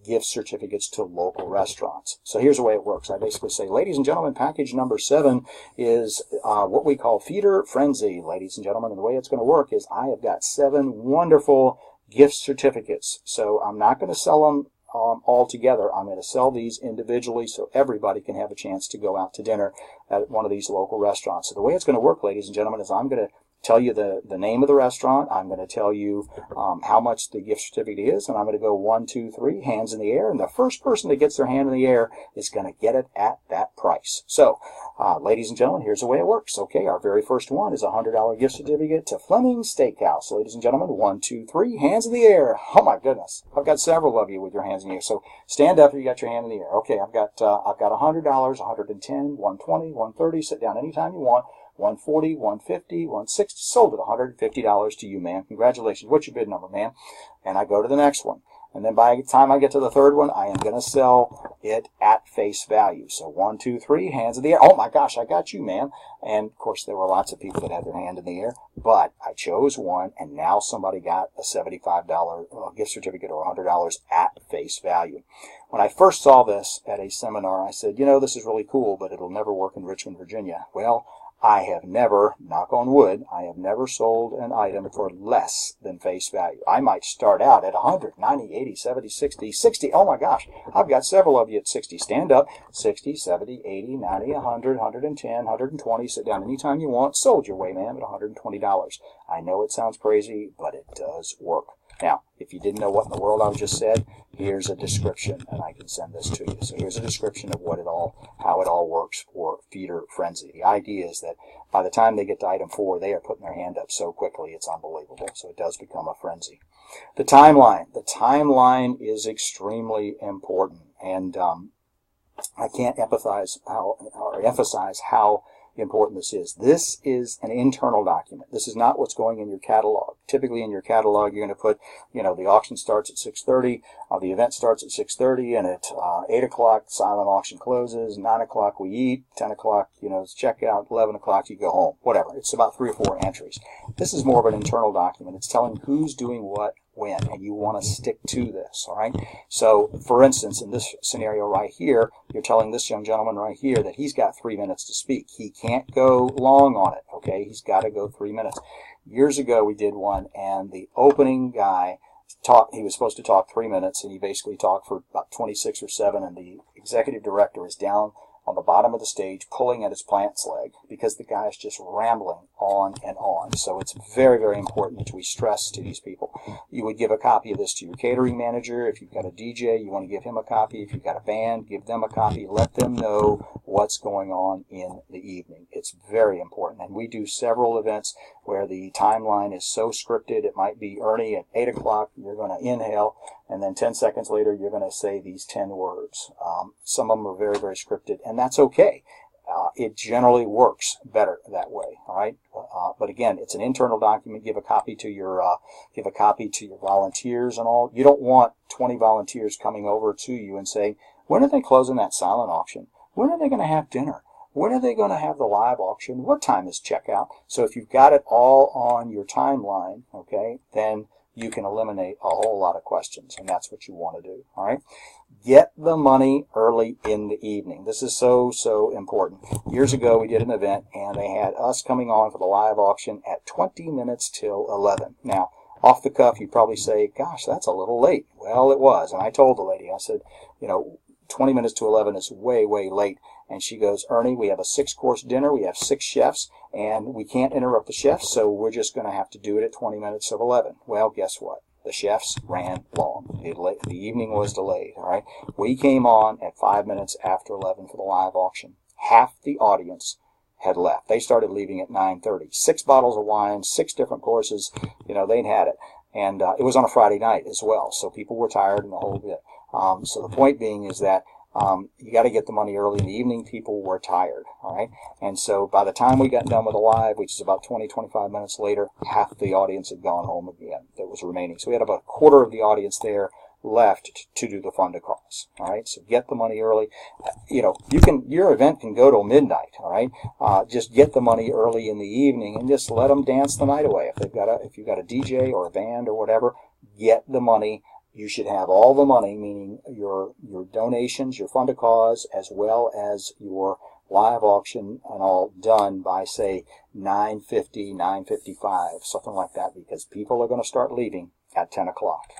gift certificates to local restaurants. So here's the way it works. I basically say, ladies and gentlemen, package number 7 is what we call Feeder Frenzy, ladies and gentlemen. And the way it's going to work is I have got 7 wonderful gift certificates. So I'm not going to sell them all together. I'm going to sell these individually so everybody can have a chance to go out to dinner at one of these local restaurants. So the way it's going to work, ladies and gentlemen, is I'm going to tell you the name of the restaurant. I'm going to tell you how much the gift certificate is, and I'm going to go 1, 2, 3, hands in the air, and the first person that gets their hand in the air is going to get it at that price. So, ladies and gentlemen, here's the way it works. Okay, our very first one is a $100 gift certificate to Fleming's Steakhouse. Ladies and gentlemen, 1, 2, 3, hands in the air. Oh my goodness, I've got several of you with your hands in the air. So stand up if you got your hand in the air. Okay, I've got $100, $110, $120, $130. Sit down anytime you want. $140, $150, $160, sold at $150 to you, man. Congratulations. What's your bid number, man? And I go to the next one. And then by the time I get to the third one, I am going to sell it at face value. So 1, 2, 3, hands in the air. Oh my gosh, I got you, man. And of course, there were lots of people that had their hand in the air, but I chose one, and now somebody got a $75 gift certificate or $100 at face value. When I first saw this at a seminar, I said, you know, this is really cool, but it'll never work in Richmond, Virginia. Well, I have never, knock on wood, I have never sold an item for less than face value. I might start out at 100, 90, 80, 70, 60, 60. Oh my gosh, I've got several of you at 60. Stand up, 60, 70, 80, 90, 100, 110, 120. Sit down anytime you want. Sold your way, ma'am, at $120. I know it sounds crazy, but it does work. Now, if you didn't know what in the world I just said, here's a description, and I can send this to you. So here's a description of how it all works for Feeder Frenzy. The idea is that by the time they get to item 4, they are putting their hand up so quickly, it's unbelievable. So it does become a frenzy. The timeline. The timeline is extremely important, and I can't emphasize how important this is. This is an internal document. This is not what's going in your catalog. Typically in your catalog, you're going to put, you know, the auction starts at 6:30, the event starts at 6:30, and at 8 o'clock, silent auction closes, 9 o'clock we eat, 10 o'clock, you know, it's checkout, 11 o'clock you go home, whatever. It's about 3 or 4 entries. This is more of an internal document. It's telling who's doing what, when, and you want to stick to this, all right? So, for instance, in this scenario right here, you're telling this young gentleman right here that he's got 3 minutes to speak. He can't go long on it, okay? He's got to go 3 minutes. Years ago, we did one, and the opening guy he was supposed to talk 3 minutes, and he basically talked for about 26 or 7, and the executive director is down on the bottom of the stage pulling at his plant's leg because the guy's just rambling on and on. So it's very, very important that we stress to these people. You would give a copy of this to your catering manager. If you've got a DJ, you want to give him a copy. If you've got a band, give them a copy. Let them know what's going on in the evening. It's very important. And we do several events where the timeline is so scripted. It might be, Ernie, at 8 o'clock, you're going to inhale, and then 10 seconds later, you're going to say these 10 words. Some of them are very, very scripted, and that's okay. It generally works better that way, all right? But again, it's an internal document. Give a copy to your volunteers and all. You don't want 20 volunteers coming over to you and saying, when are they closing that silent auction? When are they going to have dinner? When are they going to have the live auction? What time is checkout? So if you've got it all on your timeline, okay, then you can eliminate a whole lot of questions, and that's what you want to do, all right? Get the money early in the evening. This is so, so important. Years ago, we did an event, and they had us coming on for the live auction at 20 minutes till 11. Now, off the cuff, you'd probably say, gosh, that's a little late. Well, it was, and I told the lady, I said, you know, 20 minutes to 11 is way, way late. And she goes, Ernie, we have a 6-course dinner. We have 6 chefs, and we can't interrupt the chefs, so we're just going to have to do it at 20 minutes of 11. Well, guess what? The chefs ran long. The evening was delayed, all right? We came on at 5 minutes after 11 for the live auction. Half the audience had left. They started leaving at 9:30. 6 bottles of wine, 6 different courses. They'd had it. And it was on a Friday night as well, so people were tired and the whole bit. So the point being is that you got to get the money early in the evening. People were tired, all right? And so by the time we got done with the live, which is about 20, 25 minutes later, half the audience had gone home again that was remaining. So we had about a quarter of the audience there left to do the fund to cause, all right? So get the money early. Your event can go till midnight, all right? Just get the money early in the evening and just let them dance the night away. If you've got a DJ or a band or whatever, get the money. You should have all the money, meaning your donations, your fund to cause, as well as your live auction and all done by, say, 9:50, 9:55, something like that, because people are going to start leaving at 10 o'clock.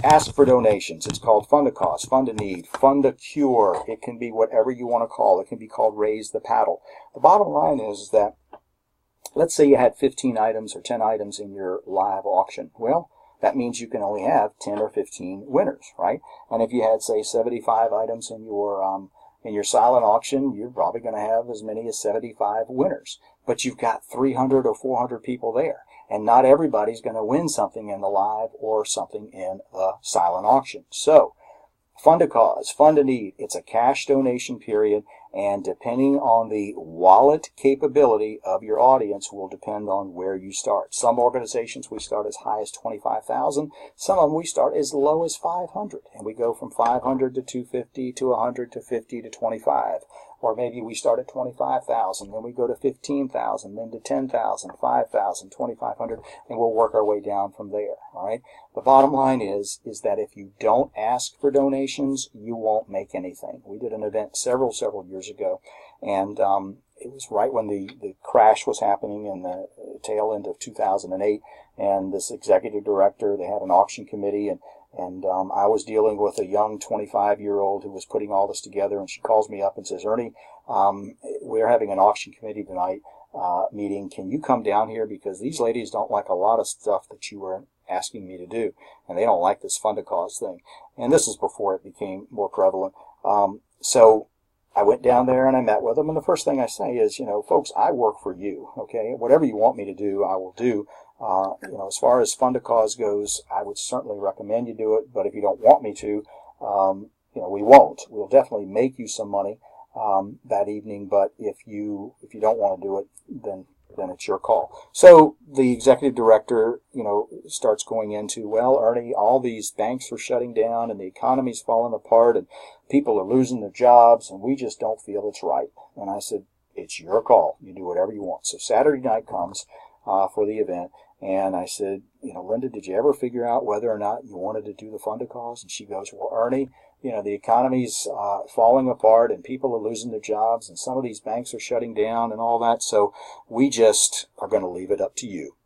Ask for donations. It's called fund to cause, fund to need, fund to cure. It can be whatever you want to call it. It can be called raise the paddle. The bottom line is that, let's say you had 15 items or 10 items in your live auction. Well, that means you can only have 10 or 15 winners, right? And if you had, say, 75 items in your silent auction, you're probably going to have as many as 75 winners. But you've got 300 or 400 people there. And not everybody's going to win something in the live or something in the silent auction. So, fund to cause, fund to need. It's a cash donation period, and depending on the wallet capability of your audience will depend on where you start. Some organizations we start as high as $25,000. Some of them we start as low as $500, and we go from $500 to $250 to $100 to $50 to $25. Or maybe we start at $25,000, then we go to $15,000, then to $10,000, $5,000, $2,500, and we'll work our way down from there. All right. The bottom line is that if you don't ask for donations, you won't make anything. We did an event several years ago, and it was right when the crash was happening in the tail end of 2008. And this executive director, they had an auction committee, and I was dealing with a young 25-year-old who was putting all this together, and she calls me up and says, Ernie, we're having an auction committee tonight meeting. Can you come down here? Because these ladies don't like a lot of stuff that you were asking me to do, and they don't like this fund to cause thing. And this is before it became more prevalent. So I went down there and I met with them, and the first thing I say is, folks, I work for you, okay? Whatever you want me to do, I will do. As far as fund to cause goes, I would certainly recommend you do it, but if you don't want me to, we won't. We'll definitely make you some money that evening, but if you don't want to do it, then it's your call. So the executive director, starts going into, well, Ernie, all these banks are shutting down and the economy's falling apart and people are losing their jobs and we just don't feel it's right. And I said, it's your call. You do whatever you want. So Saturday night comes for the event, and I said, Linda, did you ever figure out whether or not you wanted to do the fund to cause? And she goes, well, Ernie, the economy's falling apart and people are losing their jobs and some of these banks are shutting down and all that, so we just are going to leave it up to you.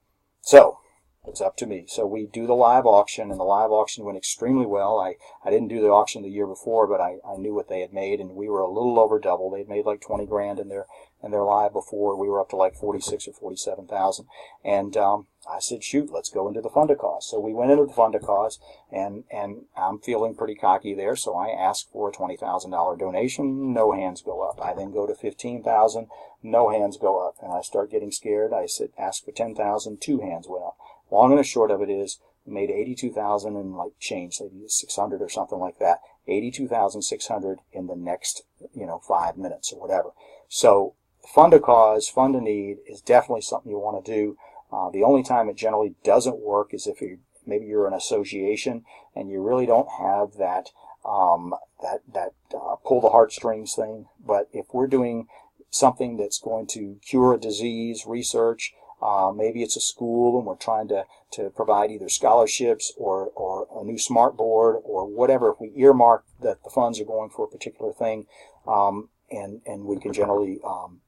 So it's up to me. So we do the live auction, and the live auction went extremely well. I didn't do the auction the year before, but I knew what they had made, and we were a little over double. They'd made like 20 grand in their live before. We were up to like 46 or 47,000. And I said, shoot, let's go into the fund to cause. So we went into the fund to cause, and I'm feeling pretty cocky there, so I asked for a $20,000 donation. No hands go up. I then go to $15,000. No hands go up. And I start getting scared. I said, ask for $10,000. 2 hands went up. Long and the short of it is, we made $82,000 and like change, maybe 600 or something like that. 82,600 in the next, 5 minutes or whatever. So fund to cause, fund to need is definitely something you want to do. The only time it generally doesn't work is if maybe you're an association and you really don't have that pull the heartstrings thing. But if we're doing something that's going to cure a disease, research, maybe it's a school and we're trying to provide either scholarships or a new smart board or whatever. If we earmark that the funds are going for a particular thing, and we can generally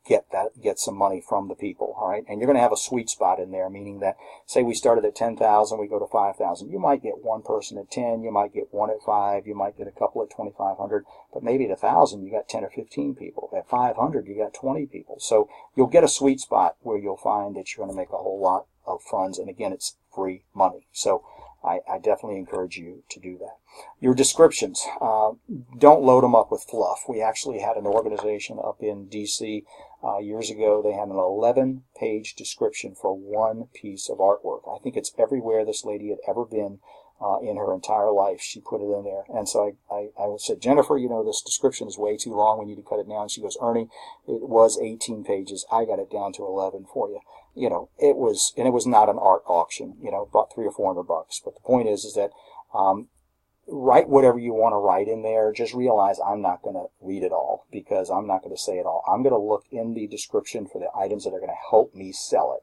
get some money from the people, all right? And you're going to have a sweet spot in there, meaning that, say we started at 10,000, we go to 5,000. You might get one person at 10, you might get one at 5, you might get a couple at 2,500, but maybe at 1,000 you got 10 or 15 people. At 500 you got 20 people. So you'll get a sweet spot where you'll find that you're going to make a whole lot of funds, and again, it's free money. So I definitely encourage you to do that. Your descriptions, don't load them up with fluff. We actually had an organization up in DC years ago. They had an 11-page description for one piece of artwork. I think it's everywhere this lady had ever been in her entire life. She put it in there. And so I said, Jennifer, you know, this description is way too long. We need to cut it down. She goes, Ernie, it was 18 pages. I got it down to 11 for you. You know, it was not an art auction, you know, about $300 or $400. But the point is that write whatever you want to write in there. Just realize I'm not going to read it all, because I'm not going to say it all. I'm going to look in the description for the items that are going to help me sell it.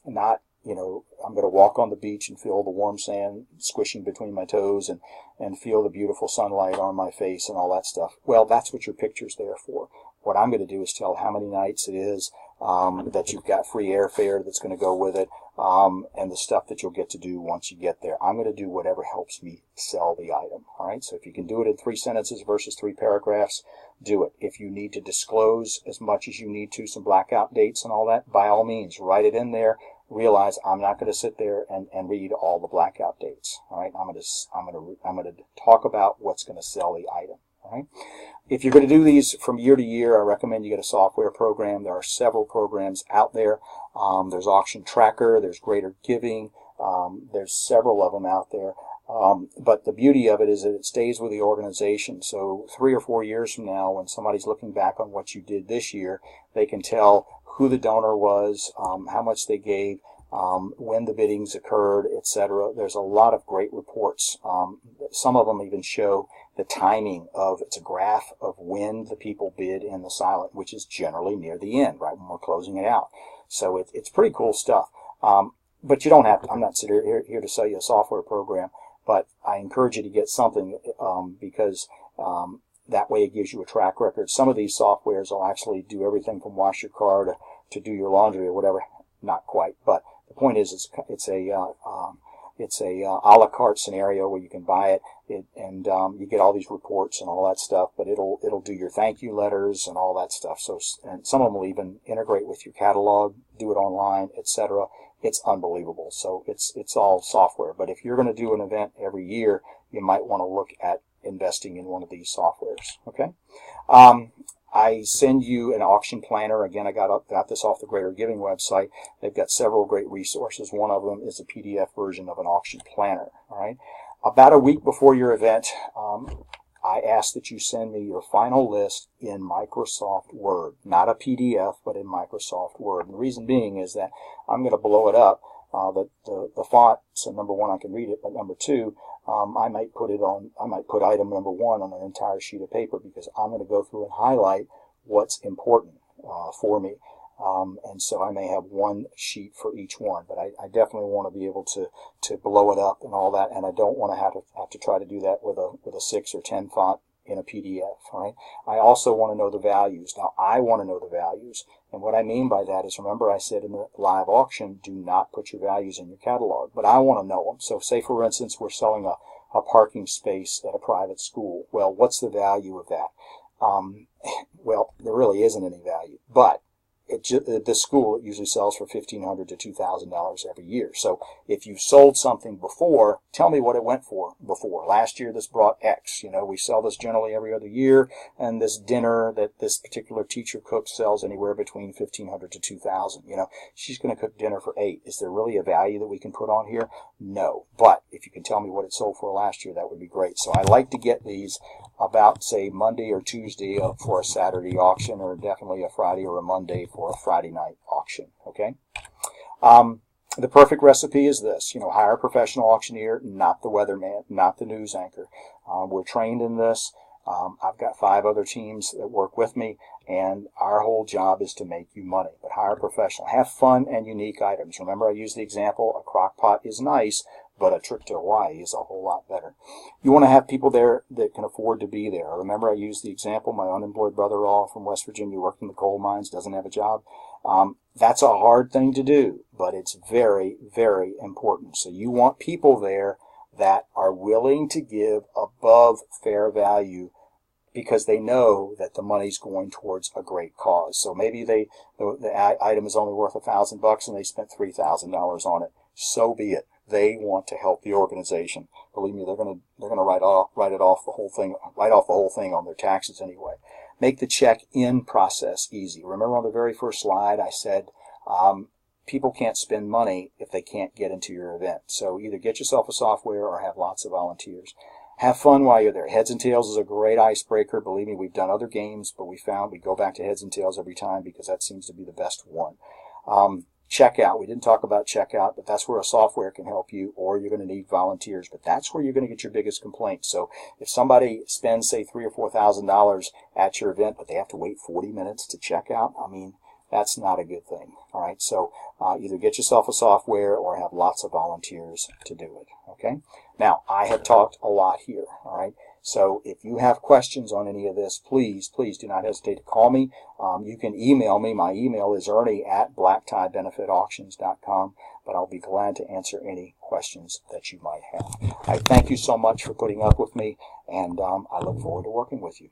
Not, you know, I'm going to walk on the beach and feel the warm sand squishing between my toes and feel the beautiful sunlight on my face and all that stuff. Well, that's what your picture's there for. What I'm going to do is tell how many nights it is, that you've got free airfare that's going to go with it, and the stuff that you'll get to do once you get there. I'm going to do whatever helps me sell the item. All right. So if you can do it in 3 sentences versus 3 paragraphs, do it. If you need to disclose as much as you need to, some blackout dates and all that, by all means, write it in there. Realize I'm not going to sit there and read all the blackout dates. All right. I'm going to talk about what's going to sell the item. All right. If you're going to do these from year to year, I recommend you get a software program. There are several programs out there. There's Auction Tracker, there's Greater Giving, there's several of them out there. But the beauty of it is that it stays with the organization. So 3 or 4 years from now, when somebody's looking back on what you did this year, they can tell who the donor was, how much they gave, when the biddings occurred, etc. There's a lot of great reports. Some of them even show the timing of, it's a graph of when the people bid in the silent, which is generally near the end, right when we're closing it out. So it's pretty cool stuff. But you don't have to, I'm not here to sell you a software program, but I encourage you to get something because that way it gives you a track record. Some of these softwares will actually do everything from wash your car to do your laundry or whatever. Not quite, but the point is it's a a la carte scenario where you can buy it, and you get all these reports and all that stuff, but it'll do your thank you letters and all that stuff. So, and some of them will even integrate with your catalog, do it online, etc. It's unbelievable. So it's all software. But if you're going to do an event every year, you might want to look at investing in one of these softwares. Okay. I send you an auction planner. Again, I got this off the Greater Giving website. They've got several great resources. One of them is a PDF version of an auction planner. All right. About a week before your event, I ask that you send me your final list in Microsoft Word, not a PDF, but in Microsoft Word. And the reason being is that I'm going to blow it up. The font, so number one, I can read it, but number two, I might put item number 1 on an entire sheet of paper, because I'm going to go through and highlight what's important for me. And so I may have one sheet for each one, but I definitely want to be able to blow it up and all that, and I don't want to have to try to do that with a 6 or 10 font in a PDF. Right? I also want to know the values. Now I want to know the values, and what I mean by that is, remember I said in the live auction, do not put your values in your catalog, but I want to know them. So say for instance we're selling a parking space at a private school. Well, what's the value of that? Well, there really isn't any value, but this school usually sells for $1,500 to $2,000 every year. So if you sold something before, tell me what it went for before. Last year this brought X. You know, we sell this generally every other year, and this dinner that this particular teacher cooks sells anywhere between $1,500 to $2,000. You know, she's going to cook dinner for $8. Is there really a value that we can put on here? No. But if you can tell me what it sold for last year, that would be great. So I like to get these about, say, Monday or Tuesday for a Saturday auction, or definitely a Friday or a Monday for a Friday night auction. Okay. The perfect recipe is this. You know, hire a professional auctioneer, not the weatherman, not the news anchor. We're trained in this. I've got 5 other teams that work with me, and our whole job is to make you money. But hire a professional. Have fun and unique items. Remember, I used the example, a Crockpot is nice, but a trip to Hawaii is a whole lot better. You want to have people there that can afford to be there. Remember, I used the example, my unemployed brother-in-law from West Virginia, worked in the coal mines, doesn't have a job. That's a hard thing to do, but it's very, very important. So you want people there that are willing to give above fair value, because they know that the money's going towards a great cause. So maybe the item is only worth $1,000 and they spent $3,000 on it. So be it. they want to help the organization. Believe me, they're gonna write off the whole thing on their taxes anyway. Make the check-in process easy. Remember on the very first slide I said people can't spend money if they can't get into your event. So either get yourself a software or have lots of volunteers. Have fun while you're there. Heads and Tails is a great icebreaker. Believe me, we've done other games, but we found we go back to Heads and Tails every time because that seems to be the best one. Checkout. We didn't talk about checkout, but that's where a software can help you, or you're going to need volunteers. But that's where you're going to get your biggest complaints. So if somebody spends, say, $3,000 or $4,000 at your event, but they have to wait 40 minutes to check out, I mean, that's not a good thing. All right, so either get yourself a software or have lots of volunteers to do it. Okay. Now, I have talked a lot here. All right. So if you have questions on any of this, please do not hesitate to call me. You can email me. My email is ernie@blacktiebenefitauctions.com, but I'll be glad to answer any questions that you might have. I thank you so much for putting up with me, and I look forward to working with you.